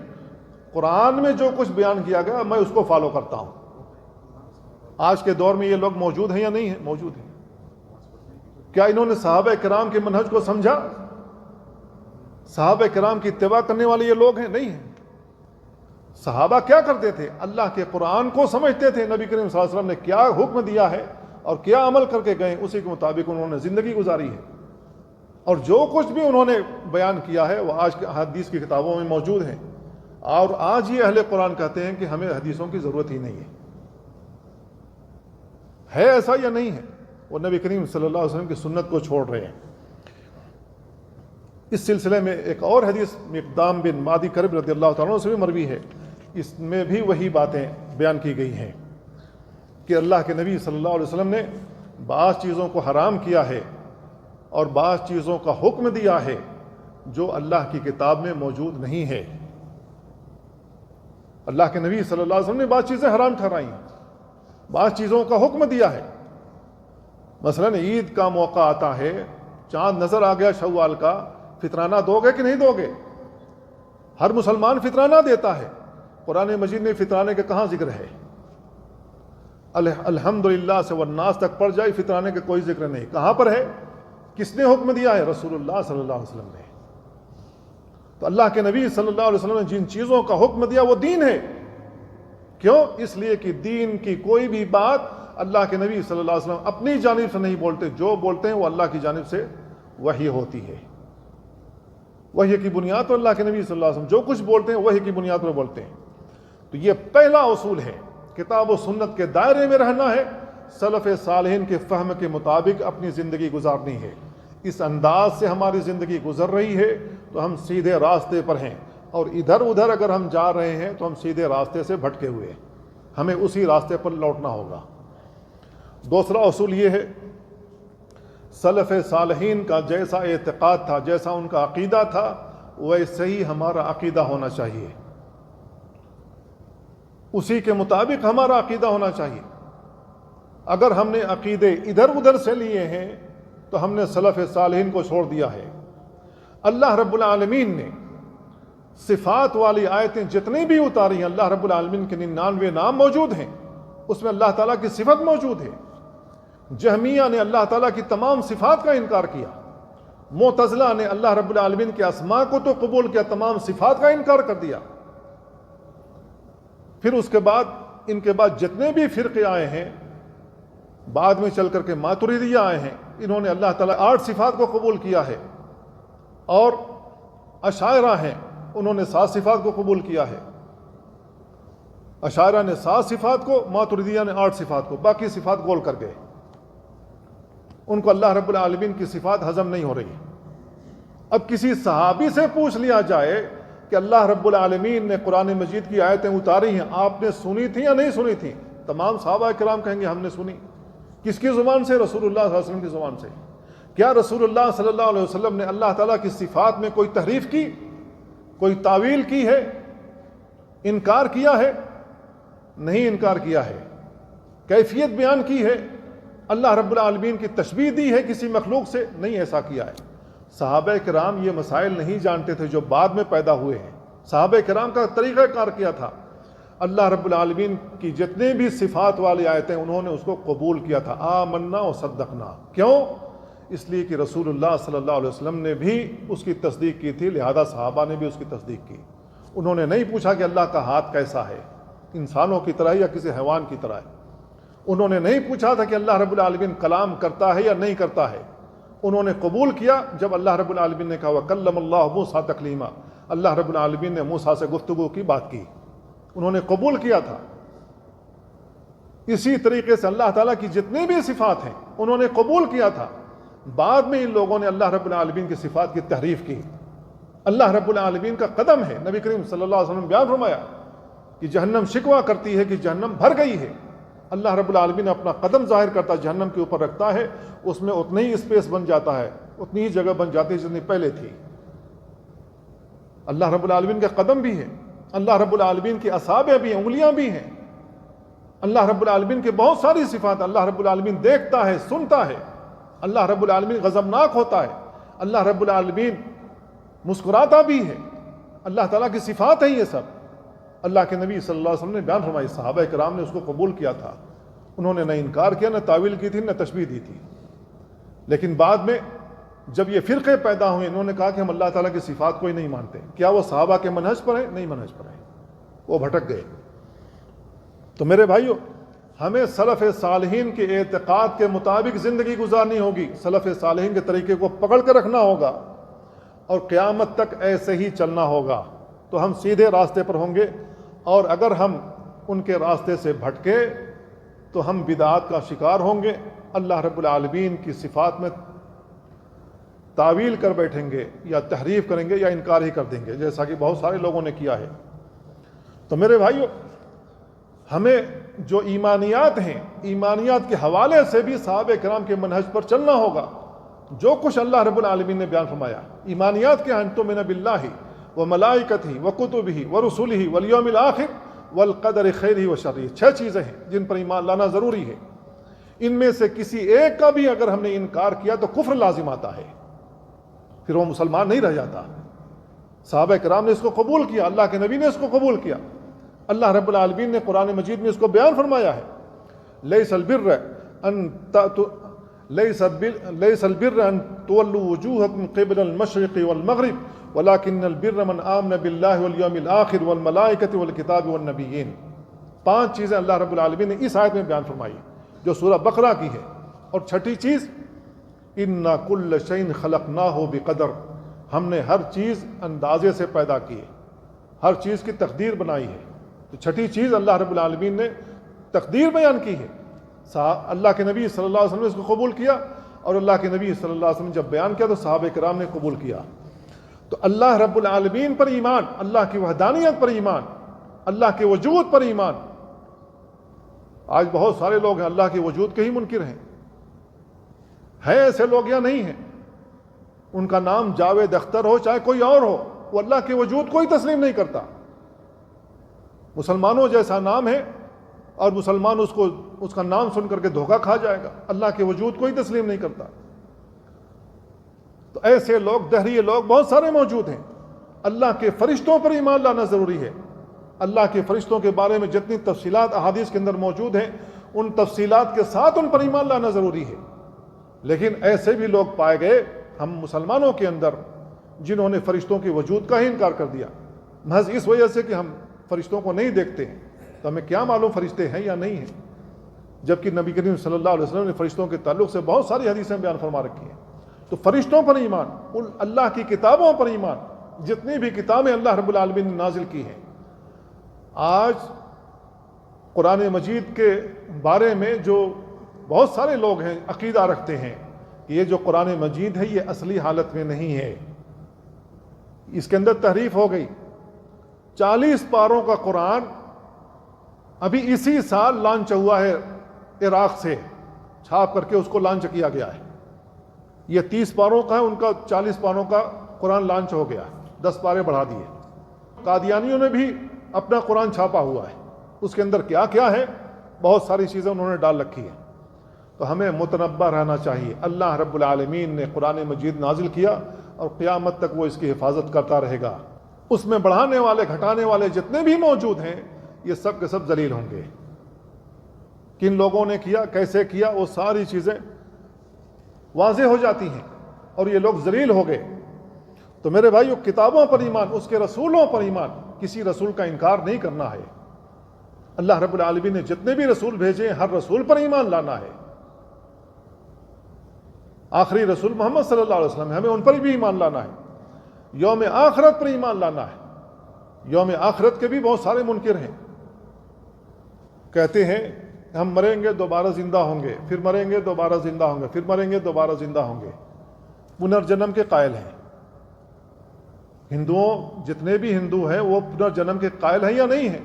قرآن میں جو کچھ بیان کیا گیا میں اس کو فالو کرتا ہوں۔ آج کے دور میں یہ لوگ موجود ہیں یا نہیں ہیں؟ موجود ہیں۔ کیا انہوں نے صحابہ کرام کے منہج کو سمجھا؟ صحابہ کرام کی اتباع کرنے والے یہ لوگ ہیں؟ نہیں ہیں۔ صحابہ کیا کرتے تھے؟ اللہ کے قرآن کو سمجھتے تھے، نبی کریم صلی اللہ علیہ وسلم نے کیا حکم دیا ہے اور کیا عمل کر کے گئے اسی کے مطابق انہوں نے زندگی گزاری ہے، اور جو کچھ بھی انہوں نے بیان کیا ہے وہ آج کے حدیث کی کتابوں میں موجود ہیں، اور آج یہ اہل قرآن کہتے ہیں کہ ہمیں حدیثوں کی ضرورت ہی نہیں ہے ایسا یا نہیں ہے؟ وہ نبی کریم صلی اللہ علیہ وسلم کی سنت کو چھوڑ رہے ہیں۔ اس سلسلے میں ایک اور حدیث مقدام بن معدی کرب رضی اللہ تعالیٰ عنہ سے بھی مروی ہے، اس میں بھی وہی باتیں بیان کی گئی ہیں کہ اللہ کے نبی صلی اللہ علیہ وسلم نے بعض چیزوں کو حرام کیا ہے اور بعض چیزوں کا حکم دیا ہے جو اللہ کی کتاب میں موجود نہیں ہے۔ اللہ کے نبی صلی اللہ علیہ وسلم نے بعض چیزیں حرام ٹھہرائی ہیں، بعض چیزوں کا حکم دیا ہے۔ مثلا عید کا موقع آتا ہے، چاند نظر آ گیا شوال کا، فطرانہ دو گے کہ نہیں دو گے؟ ہر مسلمان فطرانہ دیتا ہے، قرآن مجید میں فطرانے کا کہاں ذکر ہے؟ الحمدللہ سے والناس تک پڑھ جائے، فطرانے کا کوئی ذکر نہیں۔ کہاں پر ہے؟ کس نے حکم دیا ہے؟ رسول اللہ صلی اللہ علیہ وسلم نے۔ تو اللہ کے نبی صلی اللہ علیہ وسلم نے جن چیزوں کا حکم دیا وہ دین ہے۔ کیوں؟ اس لیے کہ دین کی کوئی بھی بات اللہ کے نبی صلی اللہ علیہ وسلم اپنی جانب سے نہیں بولتے، جو بولتے ہیں وہ اللہ کی جانب سے وحی ہوتی ہے۔ وحی کی بنیاد پر اللہ کے نبی صلی اللہ علیہ وسلم جو کچھ بولتے ہیں وحی کی بنیاد پر بولتے ہیں۔ تو یہ پہلا اصول ہے، کتاب و سنت کے دائرے میں رہنا ہے، سلف صالحین کے فہم کے مطابق اپنی زندگی گزارنی ہے۔ اس انداز سے ہماری زندگی گزر رہی ہے تو ہم سیدھے راستے پر ہیں، اور ادھر ادھر اگر ہم جا رہے ہیں تو ہم سیدھے راستے سے بھٹکے ہوئے ہیں، ہمیں اسی راستے پر لوٹنا ہوگا۔ دوسرا اصول یہ ہے، سلف صالحین کا جیسا اعتقاد تھا، جیسا ان کا عقیدہ تھا، ویسے ہی ہمارا عقیدہ ہونا چاہیے، اسی کے مطابق ہمارا عقیدہ ہونا چاہیے۔ اگر ہم نے عقیدے ادھر ادھر سے لیے ہیں تو ہم نے سلف صالحین کو چھوڑ دیا ہے۔ اللہ رب العالمین نے صفات والی آیتیں جتنی بھی اتاری ہیں، اللہ رب العالمین کے 99 نام موجود ہیں، اس میں اللہ تعالیٰ کی صفت موجود ہے۔ جہمیہ نے اللہ تعالیٰ کی تمام صفات کا انکار کیا، معتزلہ نے اللہ رب العالمین کے اسماء کو تو قبول کیا، تمام صفات کا انکار کر دیا۔ پھر اس کے بعد ان کے بعد جتنے بھی فرقے آئے ہیں، بعد میں چل کر کے ماتریدیہ آئے ہیں، انہوں نے اللہ تعالیٰ 8 صفات کو قبول کیا ہے، اور اشاعرہ ہیں، انہوں نے 7 صفات کو قبول کیا ہے۔ اشاعرہ نے 7 صفات کو، ماتریدیہ نے 8 صفات کو، باقی صفات گول کر گئے۔ ان کو اللہ رب العالمین کی صفات ہضم نہیں ہو رہی۔ اب کسی صحابی سے پوچھ لیا جائے کہ اللہ رب العالمین نے قرآن مجید کی آیتیں اتاری ہیں، آپ نے سنی تھیں یا نہیں سنی تھیں؟ تمام صحابہ کرام کہیں گے ہم نے سنی۔ کس کی زبان سے؟ رسول اللہ صلی اللہ علیہ وسلم کی زبان سے۔ کیا رسول اللہ صلی اللہ علیہ وسلم نے اللہ تعالیٰ کی صفات میں کوئی تحریف کی، کوئی تعویل کی ہے، انکار کیا ہے؟ نہیں انکار کیا ہے۔ کیفیت بیان کی ہے، اللہ رب العالمین کی تشبیہ دی ہے کسی مخلوق سے؟ نہیں ایسا کیا ہے۔ صحابہ کرام یہ مسائل نہیں جانتے تھے جو بعد میں پیدا ہوئے ہیں۔ صحابہ کرام کا طریقہ کار کیا تھا، اللہ رب العالمین کی جتنے بھی صفات والی آیتیں انہوں نے اس کو قبول کیا تھا، آمنا و صدقنا۔ کیوں؟ اس لیے کہ رسول اللہ صلی اللہ علیہ وسلم نے بھی اس کی تصدیق کی تھی، لہذا صحابہ نے بھی اس کی تصدیق کی۔ انہوں نے نہیں پوچھا کہ اللہ کا ہاتھ کیسا ہے، انسانوں کی طرح یا کسی حیوان کی طرح ہے۔ انہوں نے نہیں پوچھا تھا کہ اللہ رب العالمین کلام کرتا ہے یا نہیں کرتا ہے۔ انہوں نے قبول کیا جب اللہ رب العالمین نے کہا وَكَلَّمَ اللَّهُ مُوسَىٰ تَكْلِيمًا، اللہ رب العالمین نے موسیٰ سے گفتگو کی بات کی، انہوں نے قبول کیا تھا۔ اسی طریقے سے اللہ تعالیٰ کی جتنی بھی صفات ہیں انہوں نے قبول کیا تھا۔ بعد میں ان لوگوں نے اللہ رب العالمین کی صفات کی تحریف کی۔ اللہ رب العالمین کا قدم ہے، نبی کریم صلی اللہ علیہ وسلم نے بیان فرمایا کہ جہنم شکوہ کرتی ہے کہ جہنم بھر گئی ہے۔ اللہ رب العالمین اپنا قدم ظاہر کرتا ہے، جہنم کے اوپر رکھتا ہے، اس میں اتنا ہی اسپیس بن جاتا ہے، اتنی ہی جگہ بن جاتی ہے جتنی پہلے تھی۔ اللہ رب العالمین کا قدم بھی ہے، اللہ رب العالمین کی اصابع بھی ہیں، انگلیاں بھی ہیں، اللہ رب العالمین کے بہت ساری صفات۔ اللہ رب العالمین دیکھتا ہے، سنتا ہے، اللہ رب العالمین غضبناک ہوتا ہے، اللہ رب العالمین مسکراتا بھی ہے، اللہ تعالیٰ کی صفات ہیں یہ سب۔ اللہ کے نبی صلی اللہ علیہ وسلم نے بیان فرمائی، صحابہ کرام نے اس کو قبول کیا تھا، انہوں نے نہ انکار کیا، نہ تعویل کی تھی، نہ تشبیہ دی تھی۔ لیکن بعد میں جب یہ فرقے پیدا ہوئے، انہوں نے کہا کہ ہم اللہ تعالیٰ کی صفات کو ہی نہیں مانتے۔ کیا وہ صحابہ کے منہج پر ہیں؟ نہیں منہج پر ہیں، وہ بھٹک گئے۔ تو میرے بھائیو، ہمیں سلف صالحین کے اعتقاد کے مطابق زندگی گزارنی ہوگی، سلف صالحین کے طریقے کو پکڑ کر رکھنا ہوگا، اور قیامت تک ایسے ہی چلنا ہوگا، تو ہم سیدھے راستے پر ہوں گے۔ اور اگر ہم ان کے راستے سے بھٹکے تو ہم بدعات کا شکار ہوں گے، اللہ رب العالمین کی صفات میں تعویل کر بیٹھیں گے، یا تحریف کریں گے، یا انکار ہی کر دیں گے، جیسا کہ بہت سارے لوگوں نے کیا ہے۔ تو میرے بھائیو، ہمیں جو ایمانیات ہیں، ایمانیات کے حوالے سے بھی صحابہ کرام کے منہج پر چلنا ہوگا۔ جو کچھ اللہ رب العالمین نے بیان فرمایا، ایمانیات کے ان تؤمن باللہ وملائکتہ وکتبہ ورسلہ والیوم الآخر والقدر خیرہ وشرہ، 6 چیزیں ہیں جن پر ایمان لانا ضروری ہے۔ ان میں سے کسی ایک کا بھی اگر ہم نے انکار کیا تو کفر لازم آتا ہے، پھر وہ مسلمان نہیں رہ جاتا۔ صحابہ کرام نے اس کو قبول کیا، اللہ کے نبی نے اس کو قبول کیا، اللہ رب العالمین نے قرآن مجید میں اس کو بیان فرمایا ہے، لیس البر ان تولوا وجوہکم قبل المشرق والمغرب ولکن البر من آمن باللہ والیوم الآخر والملائکۃ والکتاب والنبیین۔ 5 چیزیں اللہ رب العالمین نے اس آیت میں بیان فرمائی جو سورہ بقرہ کی ہے۔ اور 6ٹھی چیز، اِنَّا كُلَّ شَيْءٍ خَلَقْنَاهُ بِقَدَرٍ، ہم نے ہر چیز اندازے سے پیدا کی ہے، ہر چیز کی تقدیر بنائی ہے۔ تو 6ٹھی چیز اللہ رب العالمین نے تقدیر بیان کی ہے۔ اللہ کے نبی صلی اللہ علیہ وسلم نے اس کو قبول کیا، اور اللہ کے نبی صلی اللہ علیہ وسلم نے جب بیان کیا تو صحابہ کرام نے قبول کیا۔ تو اللہ رب العالمین پر ایمان، اللہ کی وحدانیت پر ایمان، اللہ کے وجود پر ایمان۔ آج بہت سارے لوگ ہیں اللہ کے وجود کے ہی منکر ہیں ایسے لوگ یا نہیں ہیں؟ ان کا نام جاوید اختر ہو چاہے کوئی اور ہو، وہ اللہ کے وجود کو ہی تسلیم نہیں کرتا۔ مسلمانوں جیسا نام ہے، اور مسلمان اس کا نام سن کر کے دھوکہ کھا جائے گا، اللہ کے وجود کو ہی تسلیم نہیں کرتا۔ تو ایسے لوگ، دہریے لوگ بہت سارے موجود ہیں۔ اللہ کے فرشتوں پر ایمان لانا ضروری ہے۔ اللہ کے فرشتوں کے بارے میں جتنی تفصیلات احادیث کے اندر موجود ہیں، ان تفصیلات کے ساتھ ان پر ایمان لانا ضروری ہے۔ لیکن ایسے بھی لوگ پائے گئے ہم مسلمانوں کے اندر جنہوں نے فرشتوں کے وجود کا ہی انکار کر دیا، محض اس وجہ سے کہ ہم فرشتوں کو نہیں دیکھتے ہیں، تو ہمیں کیا معلوم فرشتے ہیں یا نہیں ہیں، جبکہ نبی کریم صلی اللہ علیہ وسلم نے فرشتوں کے تعلق سے بہت ساری حدیثیں بیان فرما رکھی ہیں۔ تو فرشتوں پر ایمان، اللہ کی کتابوں پر ایمان، جتنی بھی کتابیں اللہ رب العالمین نے نازل کی ہیں۔ آج قرآن مجید کے بارے میں جو بہت سارے لوگ ہیں عقیدہ رکھتے ہیں کہ یہ جو قرآن مجید ہے یہ اصلی حالت میں نہیں ہے، اس کے اندر تحریف ہو گئی۔ 40 پاروں کا قرآن ابھی اسی سال لانچ ہوا ہے، عراق سے چھاپ کر کے اس کو لانچ کیا گیا ہے۔ یہ 30 پاروں کا ہے، ان کا 40 پاروں کا قرآن لانچ ہو گیا، 10 پارے بڑھا دیے۔ قادیانیوں نے بھی اپنا قرآن چھاپا ہوا ہے، اس کے اندر کیا کیا ہے، بہت ساری چیزیں انہوں نے ڈال رکھی ہیں۔ تو ہمیں متنبہ رہنا چاہیے۔ اللہ رب العالمین نے قرآن مجید نازل کیا، اور قیامت تک وہ اس کی حفاظت کرتا رہے گا۔ اس میں بڑھانے والے گھٹانے والے جتنے بھی موجود ہیں، یہ سب کے سب ذلیل ہوں گے۔ کن لوگوں نے کیا، کیسے کیا، وہ ساری چیزیں واضح ہو جاتی ہیں، اور یہ لوگ ذلیل ہو گئے۔ تو میرے بھائیو، کتابوں پر ایمان، اس کے رسولوں پر ایمان، کسی رسول کا انکار نہیں کرنا ہے۔ اللہ رب العالمین نے جتنے بھی رسول بھیجے ہیں، ہر رسول پر ایمان لانا ہے۔ آخری رسول محمد صلی اللہ علیہ وسلم ہے، ہمیں ان پر بھی ایمان لانا ہے، یوم آخرت پر ایمان لانا ہے۔ یوم آخرت کے بھی بہت سارے منکر ہیں، کہتے ہیں ہم مریں گے دوبارہ زندہ ہوں گے، پھر مریں گے دوبارہ زندہ ہوں گے، پھر مریں گے دوبارہ زندہ ہوں گے، پنرجنم کے قائل ہیں۔ ہندوؤں جتنے بھی ہندو ہیں وہ پنرجنم کے قائل ہیں یا نہیں ہیں؟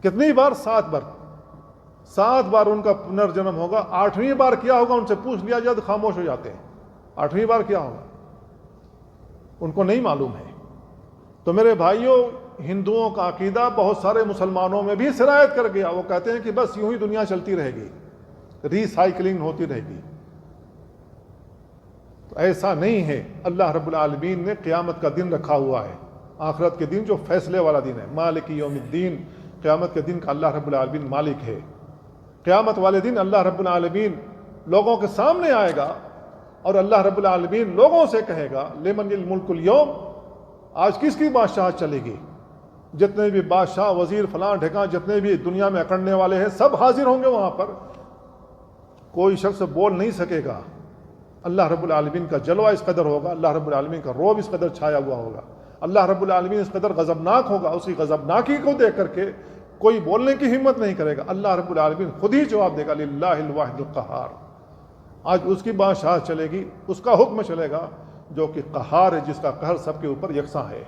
کتنی بار؟ 7 بار، 7 بار ان کا پنرجنم ہوگا۔ 8ویں بار کیا ہوگا ان سے پوچھ لیا جائے تو خاموش ہو جاتے ہیں۔ 8ویں بار کیا ہوگا ان کو نہیں معلوم ہے۔ تو میرے بھائیوں، ہندوؤں کا عقیدہ بہت سارے مسلمانوں میں بھی سرایت کر گیا۔ وہ کہتے ہیں کہ بس یوں ہی دنیا چلتی رہے گی، ری سائیکلنگ ہوتی رہے گی۔ تو ایسا نہیں ہے۔ اللہ رب العالمین نے قیامت کا دن رکھا ہوا ہے، آخرت کے دن جو فیصلے والا دن ہے، مالک یوم الدین، قیامت کے دن کا اللہ رب العالمین مالک ہے۔ قیامت والے دن اللہ رب العالمین لوگوں کے سامنے آئے گا اور اللہ رب العالمین لوگوں سے کہے گا لمن الملک اليوم، آج کس کی بادشاہت چلے گی؟ جتنے بھی بادشاہ، وزیر، فلاں ڈھکاں، جتنے بھی دنیا میں اکڑنے والے ہیں سب حاضر ہوں گے وہاں پر۔ کوئی شخص بول نہیں سکے گا۔ اللہ رب العالمین کا جلوہ اس قدر ہوگا، اللہ رب العالمین کا رعب اس قدر چھایا ہوا ہوگا، اللہ رب العالمین اس قدر غضبناک ہوگا، اس کی غضبناکی کو دیکھ کر کے کوئی بولنے کی ہمت نہیں کرے گا۔ اللہ رب العالمین خود ہی جواب دے گا للہ الواحد القہار۔ آج اس کی بادشاہت چلے گی، اس کا حکم چلے گا جو کہ قہار ہے، جس کا قہر سب کے اوپر یکساں ہے۔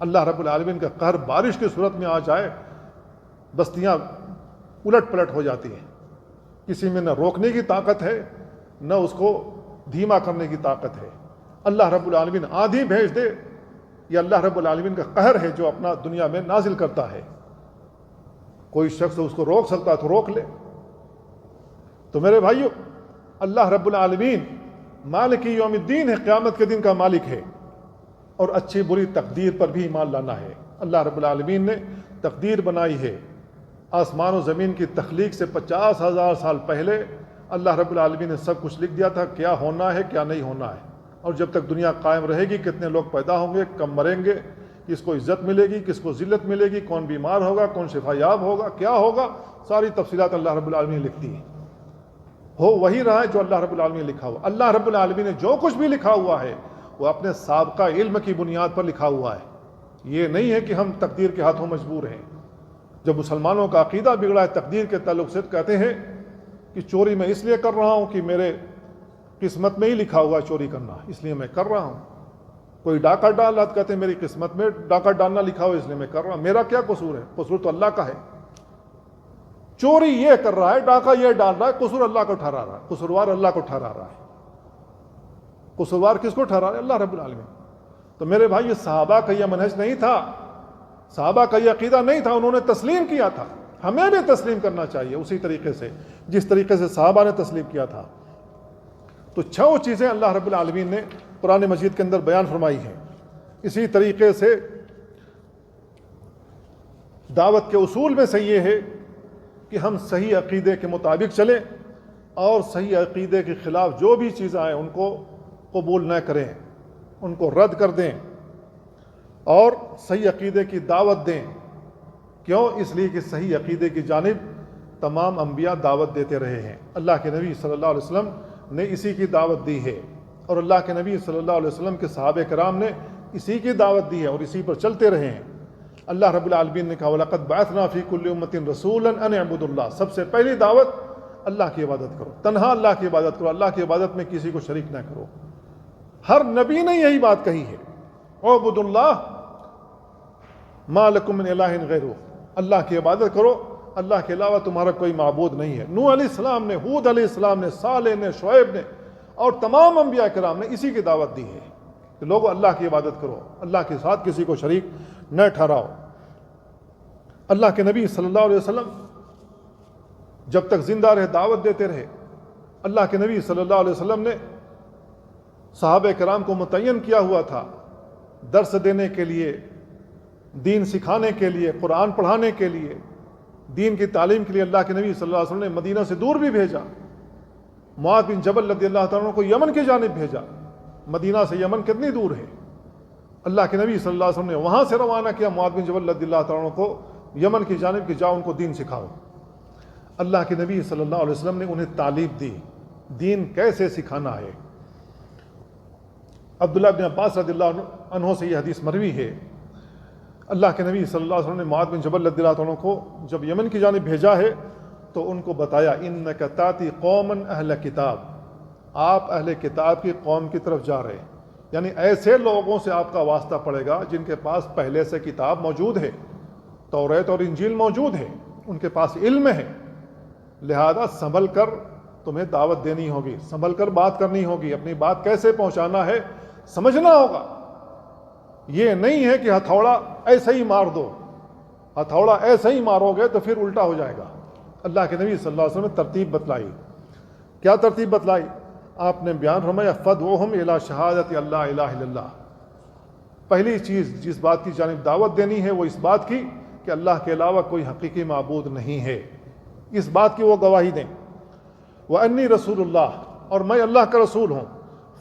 اللہ رب العالمین کا قہر بارش کی صورت میں آ جائے، بستیاں الٹ پلٹ ہو جاتی ہیں، کسی میں نہ روکنے کی طاقت ہے نہ اس کو دھیما کرنے کی طاقت ہے۔ اللہ رب العالمین آندھی بھیج دے، یہ اللہ رب العالمین کا قہر ہے جو اپنا دنیا میں نازل کرتا ہے۔ کوئی شخص اس کو روک سکتا تو روک لے۔ تو میرے بھائیو، اللہ رب العالمین مالک یوم الدین ہے، قیامت کے دن کا مالک ہے، اور اچھی بری تقدیر پر بھی ایمان لانا ہے۔ اللہ رب العالمین نے تقدیر بنائی ہے۔ آسمان و زمین کی تخلیق سے 50,000 سال پہلے اللہ رب العالمین نے سب کچھ لکھ دیا تھا، کیا ہونا ہے کیا نہیں ہونا ہے، اور جب تک دنیا قائم رہے گی کتنے لوگ پیدا ہوں گے، کم مریں گے، کس کو عزت ملے گی، کس کو ذلت ملے گی، کون بیمار ہوگا، کون شفا یاب ہوگا، کیا ہوگا، ساری تفصیلات اللہ رب العالمین نے لکھ دی ہیں۔ ہو وہی رہا ہے جو اللہ رب العالمین نے لکھا ہوا۔ اللہ رب العالمین نے جو کچھ بھی لکھا ہوا ہے وہ اپنے سابقہ علم کی بنیاد پر لکھا ہوا ہے۔ یہ نہیں ہے کہ ہم تقدیر کے ہاتھوں مجبور ہیں۔ جب مسلمانوں کا عقیدہ بگڑا ہے تقدیر کے تعلق سے، کہتے ہیں کہ چوری میں اس لیے کر رہا ہوں کہ میرے قسمت میں ہی لکھا ہوا چوری کرنا، اس لیے میں کر رہا ہوں۔ کوئی ڈاکہ ڈالا تو کہتے ہیں میری قسمت میں ڈاکہ ڈالنا لکھا ہوا اس لیے میں کر رہا ہوں، میرا کیا قصور ہے؟ قصور تو اللہ کا ہے۔ چوری یہ کر رہا ہے، ڈاکہ یہ ڈال رہا ہے، قصور اللہ کو ٹھہرا رہا ہے، قصوروار اللہ کو ٹھہرا رہا ہے۔ قصوروار کس کو ٹھہرا رہا ہے؟ اللہ رب العالمین۔ تو میرے بھائی، یہ صحابہ کا یہ منہج نہیں تھا، صحابہ کا یہ عقیدہ نہیں تھا، انہوں نے تسلیم کیا تھا۔ ہمیں بھی تسلیم کرنا چاہیے اسی طریقے سے جس طریقے سے صحابہ نے تسلیم کیا تھا۔ تو 6 چیزیں اللہ رب العالمین نے قرآن مجید کے اندر بیان فرمائی ہیں۔ اسی طریقے سے دعوت کے اصول میں سے یہ ہے کہ ہم صحیح عقیدے کے مطابق چلیں اور صحیح عقیدے کے خلاف جو بھی چیزیں آئیں ان کو قبول نہ کریں، ان کو رد کر دیں اور صحیح عقیدے کی دعوت دیں۔ کیوں؟ اس لیے کہ صحیح عقیدے کی جانب تمام انبیاء دعوت دیتے رہے ہیں۔ اللہ کے نبی صلی اللہ علیہ وسلم نے اسی کی دعوت دی ہے، اور اللہ کے نبی صلی اللہ علیہ وسلم کے صحابہ کرام نے اسی کی دعوت دی ہے اور اسی پر چلتے رہے ہیں۔ اللہ رب العالمین نے کہا وَلَقَدْ بَعَثْنَا فِي كُلِّ أُمَّةٍ رَسُولًا أَنِ اعْبُدُوا اللَّهَ۔ سب سے پہلی دعوت اللہ کی عبادت کرو، تنہا اللہ کی عبادت کرو، اللہ کی عبادت میں کسی کو شریک نہ کرو۔ ہر نبی نے یہی بات کہی ہے، اعبدوا اللہ ما لکم من الہ غیرہ، اللہ کی عبادت کرو، اللہ کے علاوہ تمہارا کوئی معبود نہیں ہے۔ نوح علیہ السلام نے، ہود علیہ السلام نے، صالح نے، شعیب نے اور تمام انبیاء کرام نے اسی کی دعوت دی ہے کہ لوگوں اللہ کی عبادت کرو، اللہ کے ساتھ کسی کو شریک نہ ٹھہراؤ۔ اللہ کے نبی صلی اللہ علیہ وسلم جب تک زندہ رہے دعوت دیتے رہے۔ اللہ کے نبی صلی اللہ علیہ وسلم نے صحابہ کرام کو متعین کیا ہوا تھا درس دینے کے لیے، دین سکھانے کے لیے، قرآن پڑھانے کے لیے، دین کی تعلیم کے لیے۔ اللہ کے نبی صلی اللہ علیہ وسلم نے مدینہ سے دور بھی بھیجا، معاذ بن جبل رضی اللہ تعالیٰ عنہ کو یمن کی جانب بھیجا۔ مدینہ سے یمن کتنی دور ہے؟ اللہ کے نبی صلی اللہ علیہ وسلم نے وہاں سے روانہ کیا معاذ بن جبل رضی اللہ تعالیٰ عنہ کو یمن کی جانب کہ جاؤ ان کو دین سکھاؤ۔ اللہ کے نبی صلی اللہ علیہ وسلم نے انہیں تعلیم دی، دین کیسے سکھانا ہے۔ عبداللہ بن عباس رضی اللہ عنہ سے یہ حدیث مروی ہے، اللہ کے نبی صلی اللہ علیہ وسلم نے معاذ بن جبل رضی اللہ عنہ کو جب یمن کی جانب بھیجا ہے تو ان کو بتایا انک تاتی قوما اہل کتاب، آپ اہل کتاب کی قوم کی طرف جا رہے ہیں، یعنی ایسے لوگوں سے آپ کا واسطہ پڑے گا جن کے پاس پہلے سے کتاب موجود ہے، توریت اور انجیل موجود ہے، ان کے پاس علم ہے، لہذا سنبھل کر تمہیں دعوت دینی ہوگی، سنبھل کر بات کرنی ہوگی، اپنی بات کیسے پہنچانا ہے سمجھنا ہوگا۔ یہ نہیں ہے کہ ہتھوڑا ایسے ہی مار دو، ہتھوڑا ایسے ہی مارو گے تو پھر الٹا ہو جائے گا۔ اللہ کے نبی صلی اللہ علیہ وسلم نے ترتیب بتلائی۔ کیا ترتیب بتلائی؟ آپ نے بیان فرمایا فدعوہم الی شہادت اللہ الہ الا اللہ، پہلی چیز جس بات کی جانب دعوت دینی ہے وہ اس بات کی کہ اللہ کے علاوہ کوئی حقیقی معبود نہیں ہے، اس بات کی وہ گواہی دیں۔ وانی رسول اللہ، اور میں اللہ کا رسول ہوں۔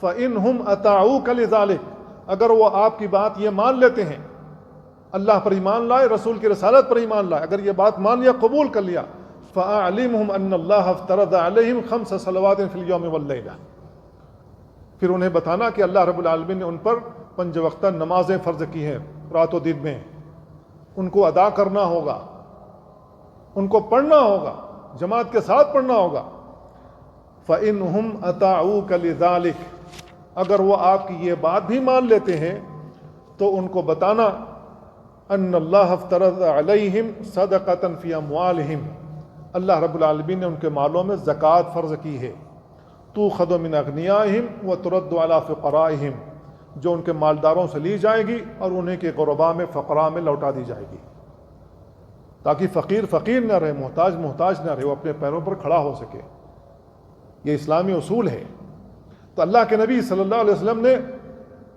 فإنہم اطاعوک لذالک، اگر وہ آپ کی بات یہ مان لیتے ہیں، اللہ پر ایمان لائے، رسول کی رسالت پر ایمان لائے، اگر یہ بات مان لیا، قبول کر لیا، فأعلمہم ان اللہ افترض علیہم 5 صلوات فی اليوم واللیلہ، پھر انہیں بتانا کہ اللہ رب العالمین نے ان پر 5 وقتہ نمازیں فرض کی ہیں رات و دن میں، ان کو ادا کرنا ہوگا، ان کو پڑھنا ہوگا، جماعت کے ساتھ پڑھنا ہوگا۔ فإنہم اطاعوک لذالک، اگر وہ آپ کی یہ بات بھی مان لیتے ہیں تو ان کو بتانا ان اللہ افترض علیہم صدقۃ فی اموالہم، اللہ رب العالمین نے ان کے مالوں میں زکوٰۃ فرض کی ہے، تؤخذ من اغنیائہم وترد علی فقرائہم، جو ان کے مالداروں سے لی جائے گی اور انہیں کے غرباء میں، فقراء میں لوٹا دی جائے گی، تاکہ فقیر فقیر نہ رہے، محتاج محتاج نہ رہے، وہ اپنے پیروں پر کھڑا ہو سکے۔ یہ اسلامی اصول ہے۔ تو اللہ کے نبی صلی اللہ علیہ وسلم نے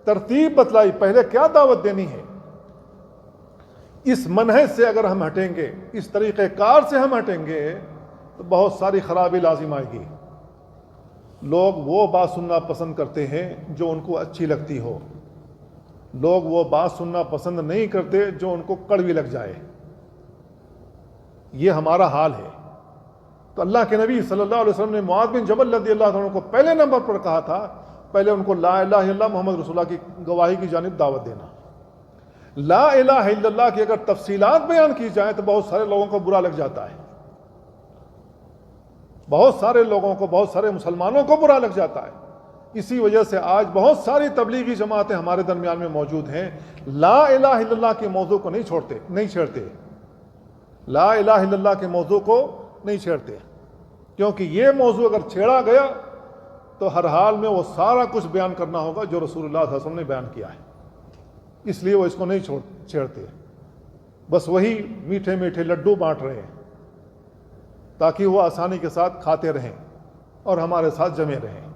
ترتیب بتلائی، پہلے کیا دعوت دینی ہے۔ اس منہج سے اگر ہم ہٹیں گے، اس طریقہ کار سے ہم ہٹیں گے تو بہت ساری خرابی لازم آئے گی۔ لوگ وہ بات سننا پسند کرتے ہیں جو ان کو اچھی لگتی ہو، لوگ وہ بات سننا پسند نہیں کرتے جو ان کو کڑوی لگ جائے۔ یہ ہمارا حال ہے۔ تو اللہ کے نبی صلی اللہ علیہ وسلم نے معاذ بن جبل رضی اللہ عنہ کو پہلے نمبر پر کہا تھا، پہلے ان کو لا الہ الا اللہ محمد رسول اللہ کی گواہی کی جانب دعوت دینا۔ لا الہ الا اللہ کی اگر تفصیلات بیان کی جائیں تو بہت سارے لوگوں کو برا لگ جاتا ہے، بہت سارے لوگوں کو، بہت سارے مسلمانوں کو برا لگ جاتا ہے۔ اسی وجہ سے آج بہت ساری تبلیغی جماعتیں ہمارے درمیان میں موجود ہیں، لا الہ الا اللہ کے موضوع کو نہیں چھیڑتے، لا الہ الا اللہ کے موضوع کو نہیں چھیڑتے، کیونکہ یہ موضوع اگر چھیڑا گیا تو ہر حال میں وہ سارا کچھ بیان کرنا ہوگا جو رسول اللہ صلی اللہ علیہ وسلم نے بیان کیا ہے، اس لیے وہ اس کو نہیں چھیڑتے، بس وہی میٹھے میٹھے لڈو بانٹ رہے ہیں تاکہ وہ آسانی کے ساتھ کھاتے رہیں اور ہمارے ساتھ جمے رہیں۔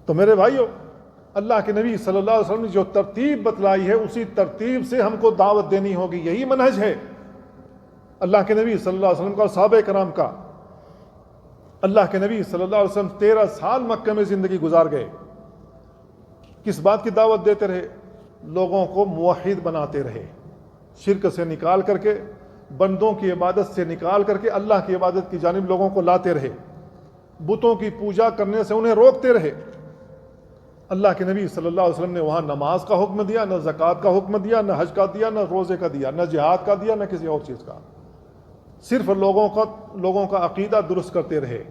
تو میرے بھائیو، اللہ کے نبی صلی اللہ علیہ وسلم نے جو ترتیب بتلائی ہے اسی ترتیب سے ہم کو دعوت دینی ہوگی، یہی منہج ہے اللہ کے نبی صلی اللہ علیہ وسلم کا اور صحابہ کرام کا۔ اللہ کے نبی صلی اللہ علیہ وسلم 13 سال مکہ میں زندگی گزار گئے، کس بات کی دعوت دیتے رہے؟ لوگوں کو موحد بناتے رہے، شرک سے نکال کر کے، بندوں کی عبادت سے نکال کر کے اللہ کی عبادت کی جانب لوگوں کو لاتے رہے، بتوں کی پوجا کرنے سے انہیں روکتے رہے۔ اللہ کے نبی صلی اللہ علیہ وسلم نے وہاں نماز کا حکم دیا، نہ زکوٰۃ کا حکم دیا، نہ حج کا دیا، نہ روزے کا دیا، نہ جہاد کا دیا، نہ کسی اور چیز کا، صرف لوگوں کا عقیدہ درست کرتے رہے۔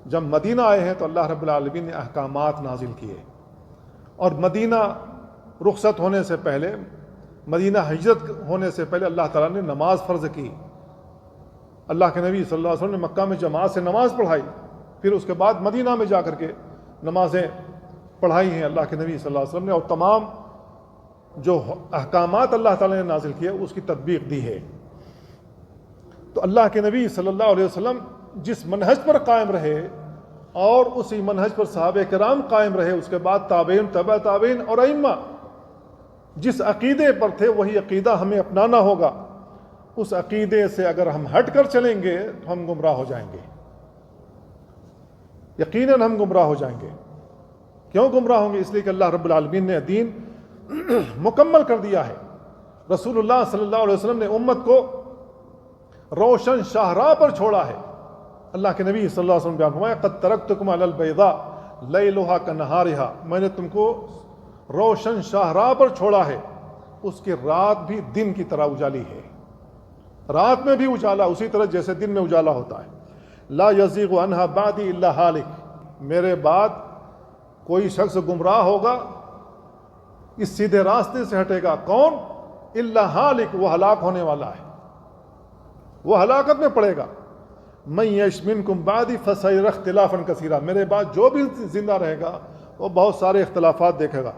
جب مدینہ آئے ہیں تو اللہ رب العالمین نے احکامات نازل کیے، اور مدینہ رخصت ہونے سے پہلے، مدینہ ہجرت ہونے سے پہلے اللہ تعالیٰ نے نماز فرض کی۔ اللہ کے نبی صلی اللہ علیہ وسلم نے مکہ میں جماعت سے نماز پڑھائی، پھر اس کے بعد مدینہ میں جا کر کے نمازیں پڑھائی ہیں اللہ کے نبی صلی اللہ علیہ وسلم نے، اور تمام جو احکامات اللہ تعالیٰ نے نازل کیے اس کی تطبیق دی ہے۔ تو اللہ کے نبی صلی اللہ علیہ وسلم جس منہج پر قائم رہے اور اسی منہج پر صحابہ کرام قائم رہے، اس کے بعد تابعین، تبع تابعین اور ائمہ جس عقیدے پر تھے وہی عقیدہ ہمیں اپنانا ہوگا۔ اس عقیدے سے اگر ہم ہٹ کر چلیں گے تو ہم گمراہ ہو جائیں گے، یقیناً ہم گمراہ ہو جائیں گے۔ کیوں گمراہ ہوں گے؟ اس لیے کہ اللہ رب العالمین نے دین مکمل کر دیا ہے۔ رسول اللہ صلی اللہ علیہ وسلم نے امت کو روشن شاہراہ پر چھوڑا ہے، اللہ کے نبی صلی اللہ علیہ وسلم بیان فرمایا قد ترکتکم علی البیضاء لیلھا کنہارھا، میں نے تم کو روشن شاہراہ پر چھوڑا ہے، اس کی رات بھی دن کی طرح اجالی ہے، رات میں بھی اجالا اسی طرح جیسے دن میں اجالا ہوتا ہے۔ لا یزیغ عنہا بعدی الا ہالک، میرے بعد کوئی شخص گمراہ ہوگا، اس سیدھے راستے سے ہٹے گا، کون؟ الا ہالک، وہ ہلاک ہونے والا ہے، وہ ہلاکت میں پڑے گا۔ من یعش منکم بعدی فسیرى اختلافا کثیرا، میرے بعد جو بھی زندہ رہے گا وہ بہت سارے اختلافات دیکھے گا۔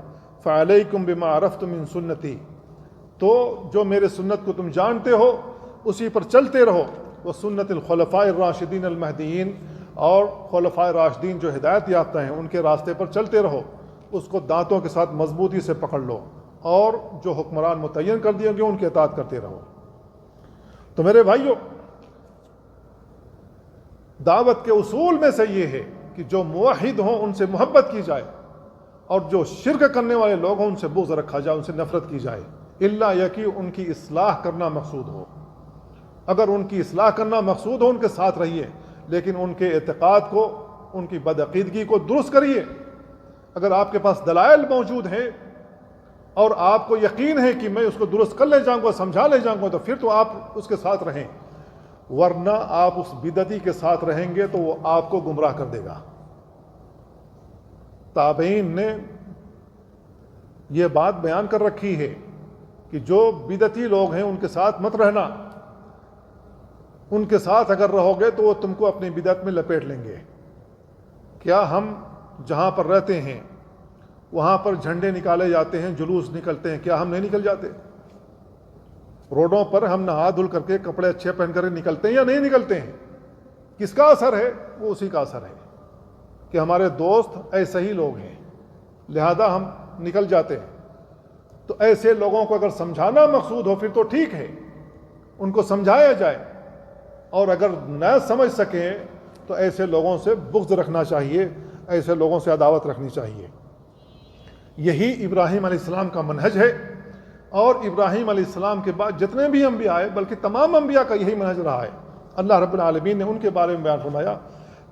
فعلیکم بما عرفتم من سنتی، تو جو میرے سنت کو تم جانتے ہو اسی پر چلتے رہو، وہ سنت الخلفاء الراشدین المہدیین، اور خلفاء راشدین جو ہدایت یافتہ ہیں ان کے راستے پر چلتے رہو، اس کو دانتوں کے ساتھ مضبوطی سے پکڑ لو، اور جو حکمران متعین کر دیے گے ان کی اطاعت کرتے رہو۔ تو میرے بھائیو، دعوت کے اصول میں سے یہ ہے کہ جو موحد ہوں ان سے محبت کی جائے، اور جو شرک کرنے والے لوگ ہوں ان سے بغض رکھا جائے، ان سے نفرت کی جائے، الا یہ کہ ان کی اصلاح کرنا مقصود ہو۔ اگر ان کی اصلاح کرنا مقصود ہو ان کے ساتھ رہیے، لیکن ان کے اعتقاد کو، ان کی بدعقیدگی کو درست کریے۔ اگر آپ کے پاس دلائل موجود ہیں اور آپ کو یقین ہے کہ میں اس کو درست کر لے جاؤں گا، سمجھا لے جاؤں گا، تو پھر تو آپ اس کے ساتھ رہیں، ورنہ آپ اس بدعتی کے ساتھ رہیں گے تو وہ آپ کو گمراہ کر دے گا۔ تابعین نے یہ بات بیان کر رکھی ہے کہ جو بدعتی لوگ ہیں ان کے ساتھ مت رہنا، ان کے ساتھ اگر رہو گے تو وہ تم کو اپنی بدعت میں لپیٹ لیں گے۔ کیا ہم جہاں پر رہتے ہیں وہاں پر جھنڈے نکالے جاتے ہیں، جلوس نکلتے ہیں، کیا ہم نہیں نکل جاتے؟ روڈوں پر ہم نہا دھل کر کے کپڑے اچھے پہن کر نکلتے ہیں یا نہیں نکلتے ہیں؟ کس کا اثر ہے؟ وہ اسی کا اثر ہے کہ ہمارے دوست ایسے ہی لوگ ہیں، لہذا ہم نکل جاتے ہیں۔ تو ایسے لوگوں کو اگر سمجھانا مقصود ہو پھر تو ٹھیک ہے، ان کو سمجھایا جائے، اور اگر نہ سمجھ سکیں تو ایسے لوگوں سے بغض رکھنا چاہیے، ایسے لوگوں سے عداوت رکھنی چاہیے۔ یہی ابراہیم علیہ السلام کا منہج ہے، اور ابراہیم علیہ السلام کے بعد جتنے بھی انبیاء آئے، بلکہ تمام انبیاء کا یہی منہج رہا ہے۔ اللہ رب العالمین نے ان کے بارے میں بیان فرمایا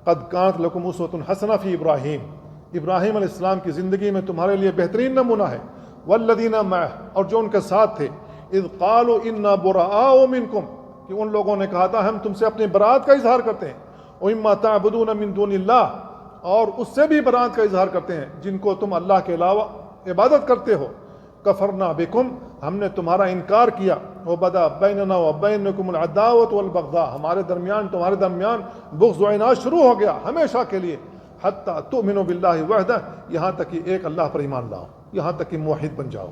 قد کانت لکم اسوۃ حسنہ فی ابراہیم، ابراہیم علیہ السلام کی زندگی میں تمہارے لیے بہترین نمونہ ہے، والذین معہ، اور جو ان کے ساتھ تھے، اذ قالوا انا براء منکم، کہ ان لوگوں نے کہا تھا ہم تم سے اپنے برات کا اظہار کرتے ہیں، وَمِمَّا تَعْبُدُونَ مِن دُونِ اللَّهِ، اور اس سے بھی برات کا اظہار کرتے ہیں جن کو تم اللہ کے علاوہ عبادت کرتے ہو، کفرنا بکم، ہم نے تمہارا انکار کیا، وبدا بیننا وبینکم العداوۃ والبغضاء، ہمارے درمیان تمہارے درمیان بغض و عناد شروع ہو گیا ہمیشہ کے لیے، حتی تؤمنوا باللہ وحدہ، یہاں تک کہ ایک اللہ پر ایمان لاؤ، یہاں تک کہ موحد بن جاؤ۔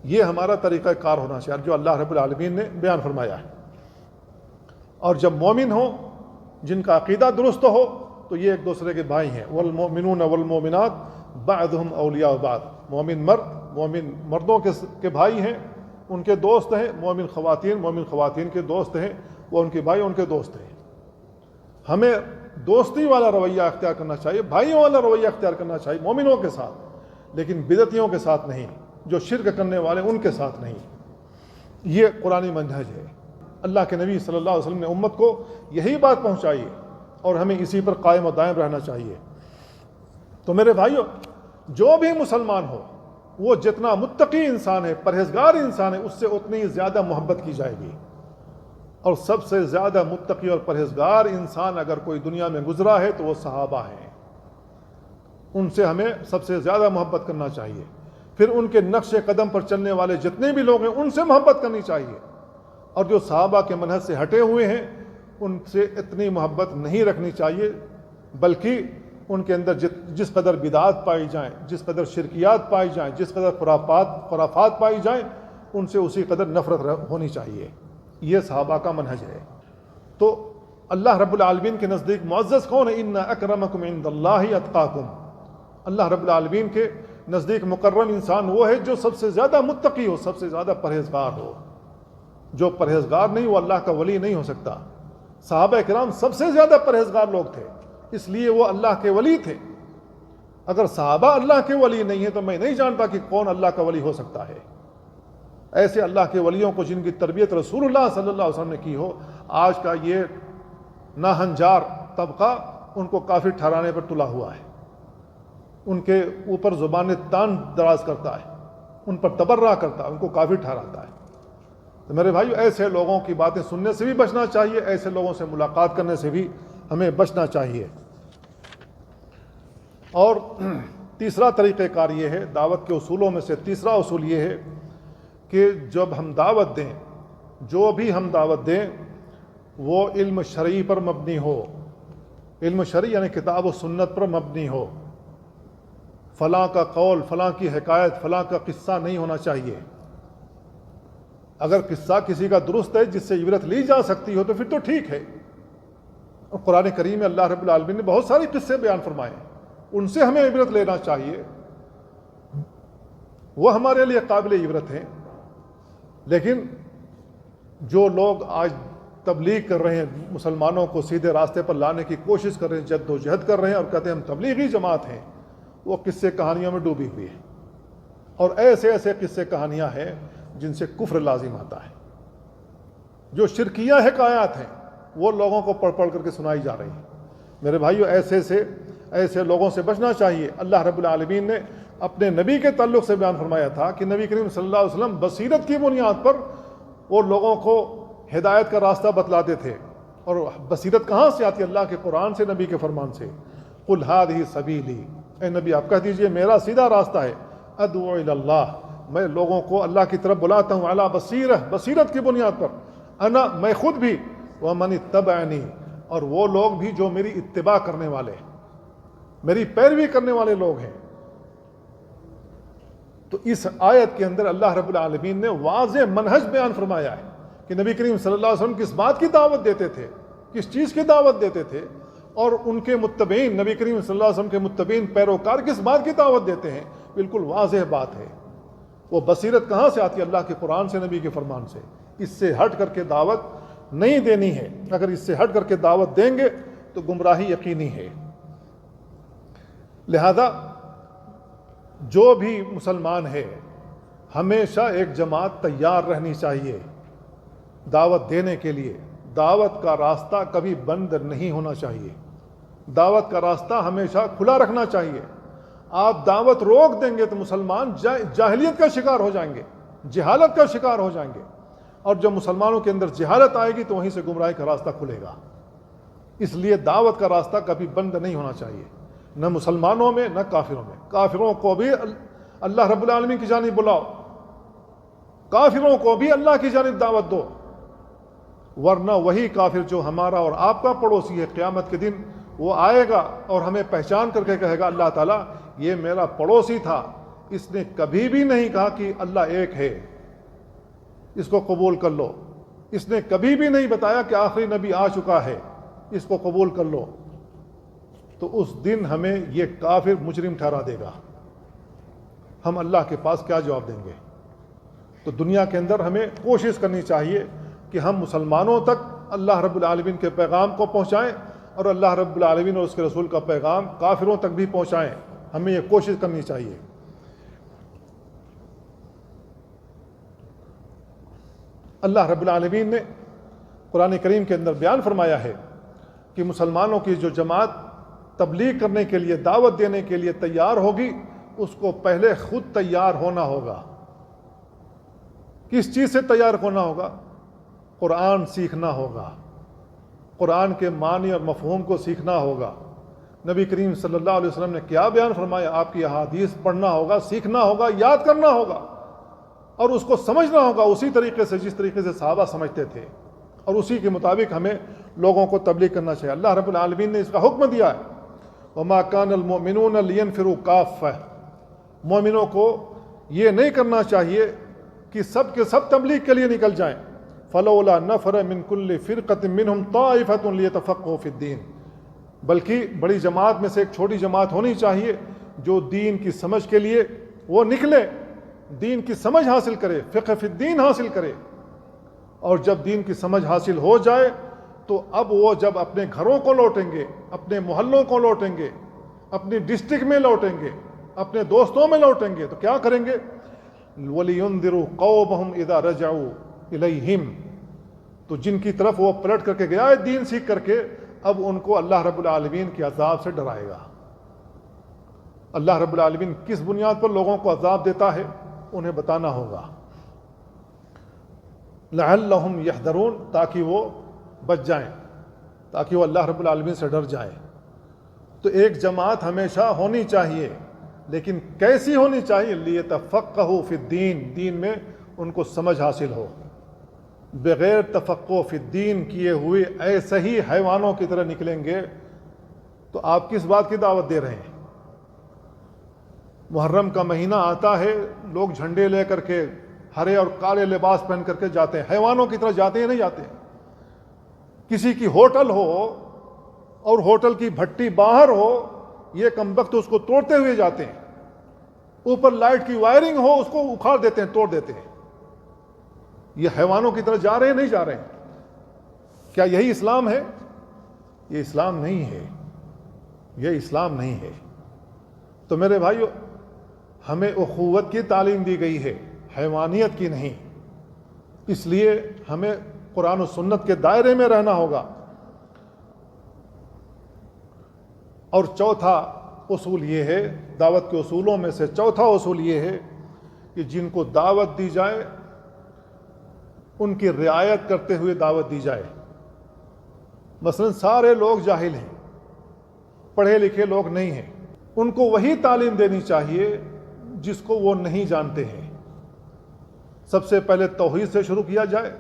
یہ ہمارا طریقہ کار ہونا چاہیے جو اللہ رب العالمین نے بیان فرمایا ہے۔ اور جب مومن ہوں جن کا عقیدہ درست ہو تو یہ ایک دوسرے کے بھائی ہیں، والمؤمنون والمؤمنات بعضهم اولیاء بعض، مومن مردوں کے بھائی ہیں، ان کے دوست ہیں، مومن خواتین کے دوست ہیں، وہ ان کے بھائی ان کے دوست ہیں۔ ہمیں دوستی والا رویہ اختیار کرنا چاہیے، بھائیوں والا رویہ اختیار کرنا چاہیے مومنوں کے ساتھ، لیکن بدعتیوں کے ساتھ نہیں، جو شرک کرنے والے ان کے ساتھ نہیں۔ یہ قرآنی منہج ہے۔ اللہ کے نبی صلی اللہ علیہ وسلم نے امت کو یہی بات پہنچائی ہے، اور ہمیں اسی پر قائم و دائم رہنا چاہیے۔ تو میرے بھائیوں، جو بھی مسلمان ہو وہ جتنا متقی انسان ہے، پرہیزگار انسان ہے، اس سے اتنی زیادہ محبت کی جائے گی۔ اور سب سے زیادہ متقی اور پرہیزگار انسان اگر کوئی دنیا میں گزرا ہے تو وہ صحابہ ہیں، ان سے ہمیں سب سے زیادہ محبت کرنا چاہیے۔ پھر ان کے نقش قدم پر چلنے والے جتنے بھی لوگ ہیں ان سے محبت کرنی چاہیے، اور جو صحابہ کے منہج سے ہٹے ہوئے ہیں ان سے اتنی محبت نہیں رکھنی چاہیے، بلکہ ان کے اندر جس قدر بدعات پائی جائیں، جس قدر شرکیات پائی جائیں، جس قدر خرافات پائی جائیں، ان سے اسی قدر نفرت ہونی چاہیے۔ یہ صحابہ کا منہج ہے۔ تو اللہ رب العالمین کے نزدیک معزز کون ہے؟ ان اکرمکم عند اللہ اتقاکم، اللہ رب العالمین کے نزدیک مکرم انسان وہ ہے جو سب سے زیادہ متقی ہو، سب سے زیادہ پرہیزگار ہو۔ جو پرہیزگار نہیں وہ اللہ کا ولی نہیں ہو سکتا۔ صحابہ کرام سب سے زیادہ پرہیزگار لوگ تھے، اس لیے وہ اللہ کے ولی تھے۔ اگر صحابہ اللہ کے ولی نہیں ہیں تو میں نہیں جانتا کہ کون اللہ کا ولی ہو سکتا ہے۔ ایسے اللہ کے ولیوں کو جن کی تربیت رسول اللہ صلی اللہ علیہ وسلم نے کی ہو، آج کا یہ ناہنجار طبقہ ان کو کافر ٹھہرانے پر تلا ہوا ہے، ان کے اوپر زبان تان دراز کرتا ہے، ان پر تبرہ کرتا ہے، ان کو کافر ٹھہراتا ہے۔ تو میرے بھائیو، ایسے لوگوں کی باتیں سننے سے بھی بچنا چاہیے، ایسے لوگوں سے ملاقات کرنے سے بھی ہمیں بچنا چاہیے۔ اور تیسرا طریقہ کار یہ ہے، دعوت کے اصولوں میں سے تیسرا اصول یہ ہے کہ جب ہم دعوت دیں، جو بھی ہم دعوت دیں وہ علم شرعی پر مبنی ہو۔ علم شرعی یعنی کتاب و سنت پر مبنی ہو۔ فلاں کا قول، فلاں کی حکایت، فلاں کا قصہ نہیں ہونا چاہیے۔ اگر قصہ کسی کا درست ہے جس سے عبرت لی جا سکتی ہو تو پھر تو ٹھیک ہے۔ اور قرآن کریم میں اللہ رب العالمین نے بہت سارے قصے بیان فرمائے، ان سے ہمیں عبرت لینا چاہیے، وہ ہمارے لیے قابل عبرت ہیں۔ لیکن جو لوگ آج تبلیغ کر رہے ہیں، مسلمانوں کو سیدھے راستے پر لانے کی کوشش کر رہے ہیں، جد و جہد کر رہے ہیں اور کہتے ہیں ہم تبلیغی جماعت ہیں، وہ قصے کہانیوں میں ڈوبی ہوئی ہے۔ اور ایسے ایسے قصے کہانیاں ہیں جن سے کفر لازم آتا ہے۔ جو شرکیہ حکایات ہیں وہ لوگوں کو پڑھ پڑھ کر کے سنائی جا رہی ہیں۔ میرے بھائیو، ایسے لوگوں سے بچنا چاہیے۔ اللہ رب العالمین نے اپنے نبی کے تعلق سے بیان فرمایا تھا کہ نبی کریم صلی اللہ علیہ وسلم بصیرت کی بنیاد پر وہ لوگوں کو ہدایت کا راستہ بتلاتے تھے۔ اور بصیرت کہاں سے آتی ہے؟ اللہ کے قرآن سے، نبی کے فرمان سے۔ قل ھذہ سبیلی، اے نبی آپ کہہ دیجئے میرا سیدھا راستہ ہے، ادعو الی اللہ، میں لوگوں کو اللہ کی طرف بلاتا ہوں، علی بصیرہ، بصیرت کی بنیاد پر، انا، میں خود بھی، ومن اتبعنی، اور وہ لوگ بھی جو میری اتباع کرنے والے، میری پیروی کرنے والے لوگ ہیں۔ تو اس آیت کے اندر اللہ رب العالمین نے واضح منہج بیان فرمایا ہے کہ نبی کریم صلی اللہ علیہ وسلم کس بات کی دعوت دیتے تھے، کس چیز کی دعوت دیتے تھے، اور ان کے متبعین، نبی کریم صلی اللہ علیہ وسلم کے متبعین پیروکار کس بات کی دعوت دیتے ہیں۔ بالکل واضح بات ہے۔ وہ بصیرت کہاں سے آتی ہے؟ اللہ کے قرآن سے، نبی کے فرمان سے۔ اس سے ہٹ کر کے دعوت نہیں دینی ہے۔ اگر اس سے ہٹ کر کے دعوت دیں گے تو گمراہی یقینی ہے۔ لہذا جو بھی مسلمان ہے ہمیشہ ایک جماعت تیار رہنی چاہیے دعوت دینے کے لیے۔ دعوت کا راستہ کبھی بند نہیں ہونا چاہیے، دعوت کا راستہ ہمیشہ کھلا رکھنا چاہیے۔ آپ دعوت روک دیں گے تو مسلمان جاہلیت کا شکار ہو جائیں گے، جہالت کا شکار ہو جائیں گے، اور جب مسلمانوں کے اندر جہالت آئے گی تو وہیں سے گمراہی کا راستہ کھلے گا۔ اس لیے دعوت کا راستہ کبھی بند نہیں ہونا چاہیے، نہ مسلمانوں میں نہ کافروں میں۔ کافروں کو بھی اللہ رب العالمین کی جانب بلاؤ، کافروں کو بھی اللہ کی جانب دعوت دو، ورنہ وہی کافر جو ہمارا اور آپ کا پڑوسی ہے، قیامت کے دن وہ آئے گا اور ہمیں پہچان کر کے کہے گا اللہ تعالیٰ یہ میرا پڑوسی تھا، اس نے کبھی بھی نہیں کہا کہ اللہ ایک ہے، اس کو قبول کر لو، اس نے کبھی بھی نہیں بتایا کہ آخری نبی آ چکا ہے، اس کو قبول کر لو، تو اس دن ہمیں یہ کافر مجرم ٹھہرا دے گا۔ ہم اللہ کے پاس کیا جواب دیں گے؟ تو دنیا کے اندر ہمیں کوشش کرنی چاہیے کہ ہم مسلمانوں تک اللہ رب العالمین کے پیغام کو پہنچائیں، اور اللہ رب العالمین اور اس کے رسول کا پیغام کافروں تک بھی پہنچائیں۔ ہمیں یہ کوشش کرنی چاہیے۔ اللہ رب العالمین نے قرآن کریم کے اندر بیان فرمایا ہے کہ مسلمانوں کی جو جماعت تبلیغ کرنے کے لیے، دعوت دینے کے لیے تیار ہوگی، اس کو پہلے خود تیار ہونا ہوگا۔ کس چیز سے تیار ہونا ہوگا؟ قرآن سیکھنا ہوگا، قرآن کے معنی اور مفہوم کو سیکھنا ہوگا۔ نبی کریم صلی اللہ علیہ وسلم نے کیا بیان فرمایا؟ آپ کی احادیث پڑھنا ہوگا، سیکھنا ہوگا، یاد کرنا ہوگا، اور اس کو سمجھنا ہوگا اسی طریقے سے جس طریقے سے صحابہ سمجھتے تھے، اور اسی کے مطابق ہمیں لوگوں کو تبلیغ کرنا چاہیے۔ اللہ رب العالمین نے اس کا حکم دیا ہے، وَمَا كَانَ الْمُؤْمِنُونَ لِيَنْفِرُوا كَافَّةً، مومنوں کو یہ نہیں کرنا چاہیے کہ سب کے سب تبلیغ کے لیے نکل جائیں۔ فَلَوْلَا نَفَرَ مِنْ كُلِّ فِرْقَةٍ مِّنْهُمْ طَائِفَةٌ لِيَتَفَقَّهُوا فِي الدِّينِ، بلکہ بڑی جماعت میں سے ایک چھوٹی جماعت ہونی چاہیے جو دین کی سمجھ کے لیے وہ نکلے، دین کی سمجھ حاصل کرے، فقہ فی الدین حاصل کرے۔ اور جب دین کی سمجھ حاصل ہو جائے تو اب وہ جب اپنے گھروں کو لوٹیں گے، اپنے محلوں کو لوٹیں گے، اپنی ڈسٹرکٹ میں لوٹیں گے، اپنے دوستوں میں لوٹیں گے، تو کیا کریں گے؟ وَلِيُنذِرُوا قَوْمَهُمْ إِذَا رَجَعُوا إِلَيْهِمْ، تو جن کی طرف وہ پلٹ کر کے گیا ہے دین سیکھ کر کے، اب ان کو اللہ رب العالمین کے عذاب سے ڈرائے گا۔ اللہ رب العالمین کس بنیاد پر لوگوں کو عذاب دیتا ہے انہیں بتانا ہوگا۔ لعلہم یحذرون، تاکہ وہ بچ جائیں، تاکہ وہ اللہ رب العالمین سے ڈر جائیں۔ تو ایک جماعت ہمیشہ ہونی چاہیے، لیکن کیسی ہونی چاہیے؟ لیتفقہوا فی الدین، دین میں ان کو سمجھ حاصل ہو۔ بغیر تفقہ فی الدین کیے ہوئے ایسے ہی حیوانوں کی طرح نکلیں گے تو آپ کس بات کی دعوت دے رہے ہیں؟ محرم کا مہینہ آتا ہے، لوگ جھنڈے لے کر کے ہرے اور کالے لباس پہن کر کے جاتے ہیں، حیوانوں کی طرح جاتے ہیں نہیں جاتے؟ کسی کی ہوٹل ہو اور ہوٹل کی بھٹی باہر ہو، یہ کمبخت اس کو توڑتے ہوئے جاتے ہیں، اوپر لائٹ کی وائرنگ ہو اس کو اکھاڑ دیتے ہیں، توڑ دیتے ہیں۔ یہ حیوانوں کی طرح جا رہے ہیں نہیں جا رہے ہیں؟ کیا یہی اسلام ہے؟ یہ اسلام نہیں ہے، یہ اسلام نہیں ہے۔ تو میرے بھائیو، ہمیں اخوت کی تعلیم دی گئی ہے، حیوانیت کی نہیں۔ اس لیے ہمیں قرآن و سنت کے دائرے میں رہنا ہوگا۔ اور چوتھا اصول یہ ہے، دعوت کے اصولوں میں سے چوتھا اصول یہ ہے کہ جن کو دعوت دی جائے ان کی رعایت کرتے ہوئے دعوت دی جائے۔ مثلا سارے لوگ جاہل ہیں، پڑھے لکھے لوگ نہیں ہیں، ان کو وہی تعلیم دینی چاہیے جس کو وہ نہیں جانتے ہیں۔ سب سے پہلے توحید سے شروع کیا جائے،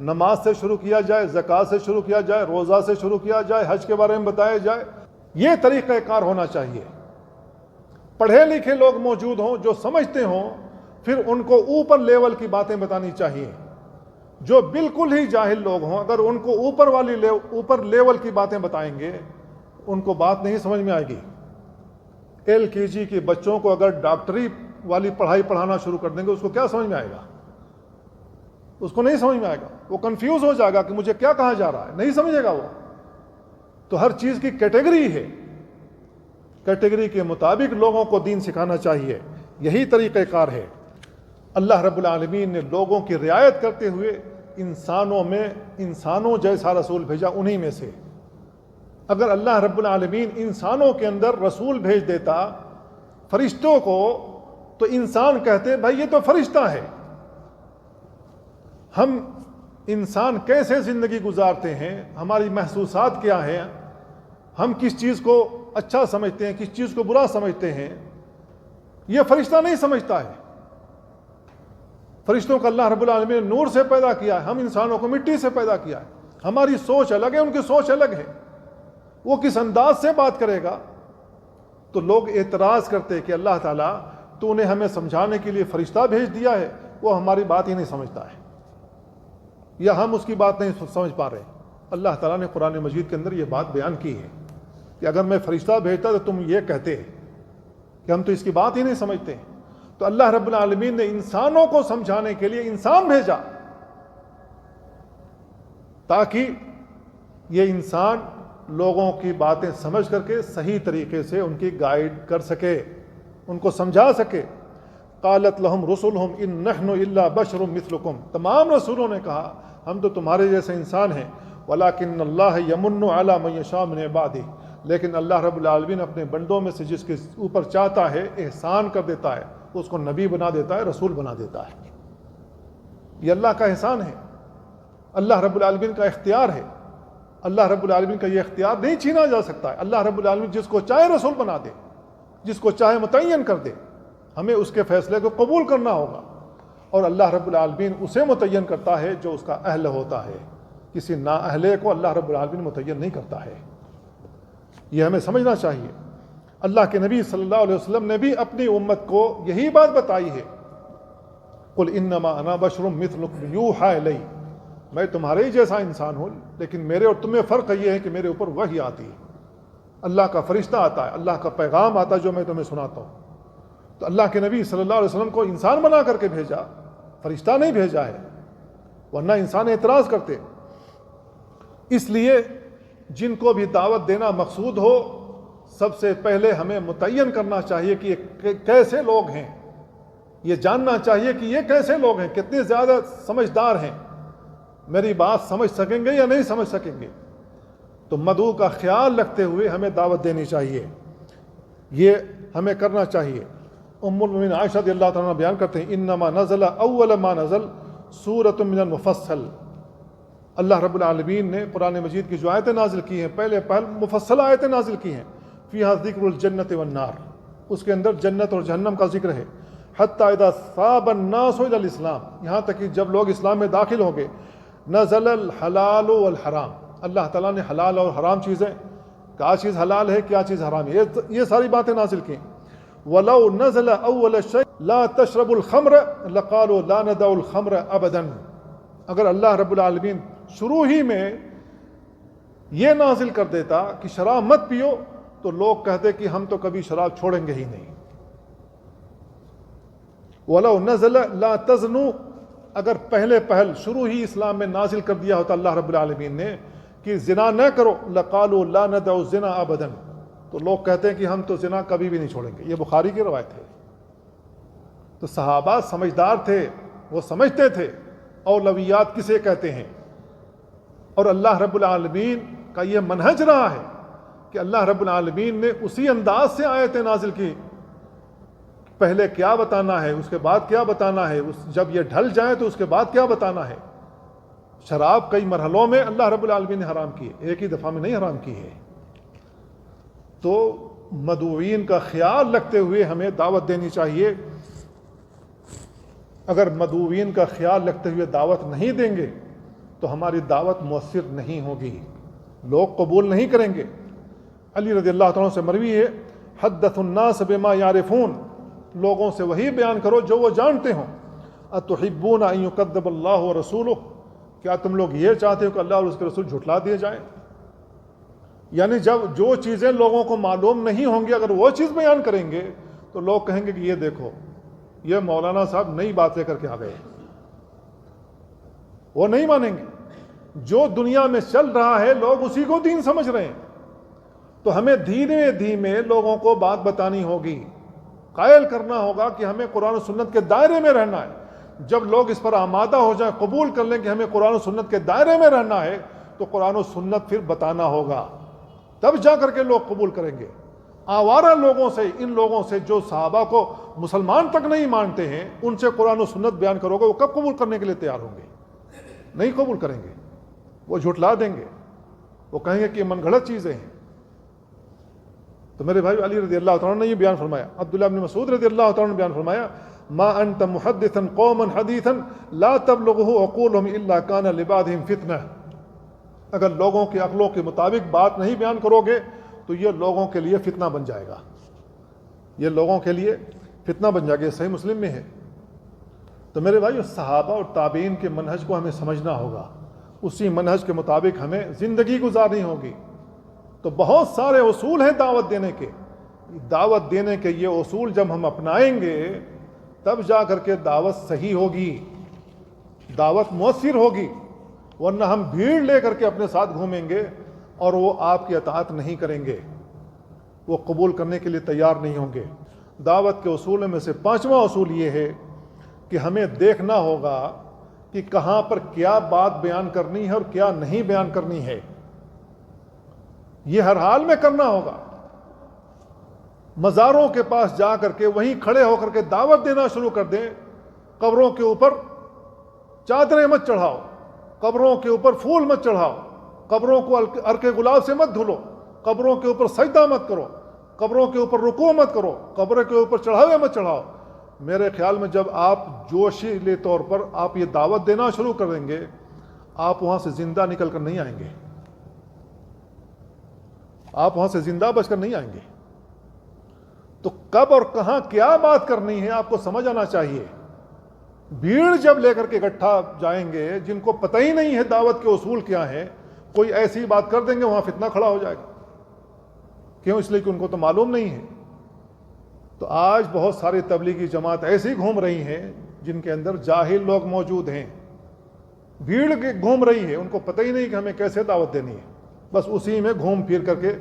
نماز سے شروع کیا جائے، زکوٰۃ سے شروع کیا جائے، روزہ سے شروع کیا جائے، حج کے بارے میں بتایا جائے۔ یہ طریقہ کار ہونا چاہیے۔ پڑھے لکھے لوگ موجود ہوں جو سمجھتے ہوں، پھر ان کو اوپر لیول کی باتیں بتانی چاہیے۔ جو بالکل ہی جاہل لوگ ہوں، اگر ان کو اوپر لیول کی باتیں بتائیں گے ان کو بات نہیں سمجھ میں آئے گی۔ LKG کے بچوں کو اگر ڈاکٹری والی پڑھائی پڑھانا شروع کر دیں گے اس کو کیا سمجھ میں آئے گا؟ اس کو نہیں سمجھ میں آئے گا، وہ کنفیوز ہو جائے گا کہ مجھے کیا کہا جا رہا ہے، نہیں سمجھے گا وہ۔ تو ہر چیز کی کیٹیگری ہے، کیٹیگری کے مطابق لوگوں کو دین سکھانا چاہیے، یہی طریقہ کار ہے۔ اللہ رب العالمین نے لوگوں کی رعایت کرتے ہوئے انسانوں جیسا رسول بھیجا، انہی میں سے۔ اگر اللہ رب العالمین انسانوں کے اندر رسول بھیج دیتا فرشتوں کو تو انسان کہتے بھائی یہ تو فرشتہ ہے۔ ہم انسان کیسے زندگی گزارتے ہیں، ہماری محسوسات کیا ہیں، ہم کس چیز کو اچھا سمجھتے ہیں، کس چیز کو برا سمجھتے ہیں، یہ فرشتہ نہیں سمجھتا ہے۔ فرشتوں کو اللہ رب العالمین نے نور سے پیدا کیا ہے، ہم انسانوں کو مٹی سے پیدا کیا ہے۔ ہماری سوچ الگ ہے، ان کی سوچ الگ ہے۔ وہ کس انداز سے بات کرے گا؟ تو لوگ اعتراض کرتے کہ اللہ تعالیٰ تو نے ہمیں سمجھانے کے لیے فرشتہ بھیج دیا ہے، وہ ہماری بات ہی نہیں سمجھتا ہے، یا ہم اس کی بات نہیں سمجھ پا رہے۔ اللہ تعالیٰ نے قرآن مجید کے اندر یہ بات بیان کی ہے کہ اگر میں فرشتہ بھیجتا تو تم یہ کہتے کہ ہم تو اس کی بات ہی نہیں سمجھتے۔ تو اللہ رب العالمین نے انسانوں کو سمجھانے کے لیے انسان بھیجا تاکہ یہ انسان لوگوں کی باتیں سمجھ کر کے صحیح طریقے سے ان کی گائیڈ کر سکے، ان کو سمجھا سکے۔ قالت لہم رسلہم ان نحن الا بشر مثلکم، تمام رسولوں نے کہا ہم تو تمہارے جیسے انسان ہیں، ولکن اللہ یمن علی من یشاء من عبادہ، لیکن اللہ رب العالمین اپنے بندوں میں سے جس کے اوپر چاہتا ہے احسان کر دیتا ہے، اس کو نبی بنا دیتا ہے، رسول بنا دیتا ہے۔ یہ اللہ کا احسان ہے، اللہ رب العالمین کا اختیار ہے۔ اللہ رب العالمین کا یہ اختیار نہیں چھینا جا سکتا ہے۔ اللہ رب العالمین جس کو چاہے رسول بنا دے، جس کو چاہے متعین کر دے، ہمیں اس کے فیصلے کو قبول کرنا ہوگا۔ اور اللہ رب العالمین اسے متعین کرتا ہے جو اس کا اہل ہوتا ہے، کسی نااہلے کو اللہ رب العالمین متعین نہیں کرتا ہے۔ یہ ہمیں سمجھنا چاہیے۔ اللہ کے نبی صلی اللہ علیہ وسلم نے بھی اپنی امت کو یہی بات بتائی ہے، قل انما انا بشر مثلکم یوحی الی، میں تمہارے ہی جیسا انسان ہوں، لیکن میرے اور تمہیں فرق یہ ہے کہ میرے اوپر وحی آتی ہے، اللہ کا فرشتہ آتا ہے، اللہ کا پیغام آتا ہے جو میں تمہیں سناتا ہوں۔ تو اللہ کے نبی صلی اللہ علیہ وسلم کو انسان بنا کر کے بھیجا، فرشتہ نہیں بھیجا ہے، ورنہ انسان اعتراض کرتے۔ اس لیے جن کو بھی دعوت دینا مقصود ہو، سب سے پہلے ہمیں متعین کرنا چاہیے کہ یہ کیسے لوگ ہیں، یہ جاننا چاہیے کہ یہ کیسے لوگ ہیں، کتنے زیادہ سمجھدار ہیں، میری بات سمجھ سکیں گے یا نہیں سمجھ سکیں گے۔ تو مدعو کا خیال رکھتے ہوئے ہمیں دعوت دینی چاہیے، یہ ہمیں کرنا چاہیے۔ ام المؤمنین عائشہ رضی اللہ تعالیٰ عنہ بیان کرتے ہیں انما نزل اول ما نزل سورۃ من المفصل، اللہ رب العالمین نے قرآن مجید کی جو آیتیں نازل کی ہیں پہلے مفصل آیتیں نازل کی ہیں، فیہا ذکر الجنت والنار، اس کے اندر جنت اور جہنم کا ذکر ہے، حتی اذا ثاب الناس الی الاسلام، یہاں تک کہ جب لوگ اسلام میں داخل ہوں گے، نزل الحلال والحرام، اللہ تعالیٰ نے حلال اور حرام چیزیں، کیا چیز حلال ہے کیا چیز حرام ہے، یہ ساری باتیں نازل کی۔ وَلَوْ نَزَلَ أَوَّلَ شَيْءٍ لَا تَشْرَبُ الْخَمْرَ لَقَالُوا لَا نَدَعُ الْخَمْرَ أَبَدًا، اگر اللہ رب العالمین شروع ہی میں یہ نازل کر دیتا کہ شراب مت پیو تو لوگ کہتے کہ ہم تو کبھی شراب چھوڑیں گے ہی نہیں۔ وَلَوْ نَزَلَ لَا تَزْنُوا، اگر پہل شروع ہی اسلام میں نازل کر دیا ہوتا اللہ رب العالمین نے کہ زنا نہ کرو، لَقَالُوا لَا نَدَعُ الزِّنَا أَبَدًا، تو لوگ کہتے ہیں کہ ہم تو زنا کبھی بھی نہیں چھوڑیں گے، یہ بخاری کی روایت ہے۔ تو صحابہ سمجھدار تھے، وہ سمجھتے تھے اولویات کسے کہتے ہیں، اور اللہ رب العالمین کا یہ منہج رہا ہے کہ اللہ رب العالمین نے اسی انداز سے آیتیں نازل کی، پہلے کیا بتانا ہے اس کے بعد کیا بتانا ہے، جب یہ ڈھل جائے تو اس کے بعد کیا بتانا ہے۔ شراب کئی مرحلوں میں اللہ رب العالمین نے حرام کی ہے، ایک ہی دفعہ میں نہیں حرام کی ہے۔ تو مدعوین کا خیال رکھتے ہوئے ہمیں دعوت دینی چاہیے، اگر مدعوین کا خیال رکھتے ہوئے دعوت نہیں دیں گے تو ہماری دعوت مؤثر نہیں ہوگی، لوگ قبول نہیں کریں گے۔ علی رضی اللہ تعالیٰ سے مروی ہے حدث الناس بما یعرفون، لوگوں سے وہی بیان کرو جو وہ جانتے ہوں۔ اتحبون ان یکذب اللہ ورسولہ، کیا تم لوگ یہ چاہتے ہو کہ اللہ اور اس کے رسول جھٹلا دیے جائیں؟ یعنی جب جو چیزیں لوگوں کو معلوم نہیں ہوں گی اگر وہ چیز بیان کریں گے تو لوگ کہیں گے کہ یہ دیکھو یہ مولانا صاحب نئی بات لے کر کے آ گئے، وہ نہیں مانیں گے۔ جو دنیا میں چل رہا ہے لوگ اسی کو دین سمجھ رہے ہیں، تو ہمیں دھیمے دھیمے لوگوں کو بات بتانی ہوگی، قائل کرنا ہوگا کہ ہمیں قرآن و سنت کے دائرے میں رہنا ہے۔ جب لوگ اس پر آمادہ ہو جائیں، قبول کر لیں کہ ہمیں قرآن و سنت کے دائرے میں رہنا ہے، تو قرآن و سنت پھر بتانا ہوگا، تب جا کر کے لوگ قبول کریں گے۔ آوارہ لوگوں سے، ان لوگوں سے جو صحابہ کو مسلمان تک نہیں مانتے ہیں، ان سے قرآن و سنت بیان کرو گے، وہ کب قبول کرنے کے لیے تیار ہوں گے؟ نہیں قبول کریں گے، وہ جھٹلا دیں گے، وہ کہیں گے کہ یہ من گھڑت چیزیں ہیں۔ تو میرے بھائی علی رضی اللہ تعالیٰ نے یہ بیان فرمایا، عبداللہ بن مسعود رضی اللہ تعالیٰ نے بیان فرمایا ما انت محدثا قوما حدیثا لا تبلغه عقولهم الا كان لبعضهم فتنہ، اگر لوگوں کی عقلوں کے مطابق بات نہیں بیان کرو گے تو یہ لوگوں کے لیے فتنہ بن جائے گا، یہ لوگوں کے لیے فتنہ بن جائے گا۔ صحیح مسلم میں ہے۔ تو میرے بھائی صحابہ اور تابعین کے منہج کو ہمیں سمجھنا ہوگا، اسی منہج کے مطابق ہمیں زندگی گزارنی ہوگی۔ تو بہت سارے اصول ہیں دعوت دینے کے، دعوت دینے کے یہ اصول جب ہم اپنائیں گے تب جا کر کے دعوت صحیح ہوگی، دعوت مؤثر ہوگی، ورنہ ہم بھیڑ لے کر کے اپنے ساتھ گھومیں گے اور وہ آپ کی اطاعت نہیں کریں گے، وہ قبول کرنے کے لیے تیار نہیں ہوں گے۔ دعوت کے اصولوں میں سے 5واں اصول یہ ہے کہ ہمیں دیکھنا ہوگا کہ کہاں پر کیا بات بیان کرنی ہے اور کیا نہیں بیان کرنی ہے، یہ ہر حال میں کرنا ہوگا۔ مزاروں کے پاس جا کر کے وہیں کھڑے ہو کر کے دعوت دینا شروع کر دیں، قبروں کے اوپر چادریں مت چڑھاؤ، قبروں کے اوپر پھول مت چڑھاؤ، قبروں کو عرق گلاب سے مت دھلو، قبروں کے اوپر سجدہ مت کرو، قبروں کے اوپر رکوع مت کرو، قبر کے اوپر چڑھاوے مت چڑھاؤ۔ میرے خیال میں جب آپ جوشیلے طور پر آپ یہ دعوت دینا شروع کر دیں گے، آپ وہاں سے زندہ نکل کر نہیں آئیں گے، آپ وہاں سے زندہ بچ کر نہیں آئیں گے۔ تو کب اور کہاں کیا بات کرنی ہے آپ کو سمجھ آنا چاہیے۔ بھیڑ جب لے کر کے اکٹھا جائیں گے، جن کو پتہ ہی نہیں ہے دعوت کے اصول کیا ہیں، کوئی ایسی بات کر دیں گے وہاں فتنہ کھڑا ہو جائے گا۔ کیوں؟ اس لیے کہ ان کو تو معلوم نہیں ہے۔ تو آج بہت ساری تبلیغی جماعت ایسی گھوم رہی ہیں جن کے اندر جاہل لوگ موجود ہیں، بھیڑ گھوم رہی ہے، ان کو پتہ ہی نہیں کہ ہمیں کیسے دعوت دینی ہے، بس اسی میں گھوم پھر کر کے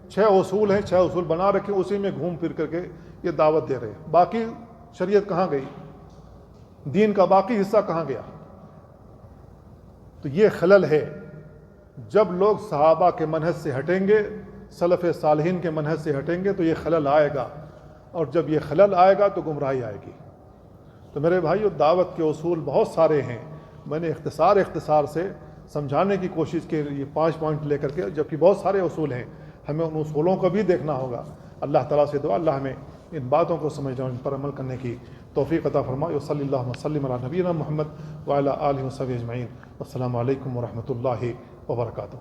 6 اصول ہیں، 6 اصول بنا رکھے، اسی میں گھوم پھر کر کے یہ دعوت دے رہے ہیں۔ باقی شریعت کہاں گئی؟ دین کا باقی حصہ کہاں گیا؟ تو یہ خلل ہے۔ جب لوگ صحابہ کے منہج سے ہٹیں گے، سلف صالحین کے منہج سے ہٹیں گے تو یہ خلل آئے گا، اور جب یہ خلل آئے گا تو گمراہی آئے گی۔ تو میرے بھائیو، دعوت کے اصول بہت سارے ہیں، میں نے اختصار سے سمجھانے کی کوشش کی، یہ 5 پوائنٹ لے کر کے، جبکہ بہت سارے اصول ہیں، ہمیں ان اصولوں کو بھی دیکھنا ہوگا۔ اللہ تعالیٰ سے دعا اللہ ہمیں ان باتوں کو سمجھنا، ان پر عمل کرنے کی توفیق عطا فرمائے۔ صلی اللہ وسلم علی نبینا محمد وعلی آلہ وصحبہ اجمعین۔ السلام علیکم ورحمۃ اللہ وبرکاتہ۔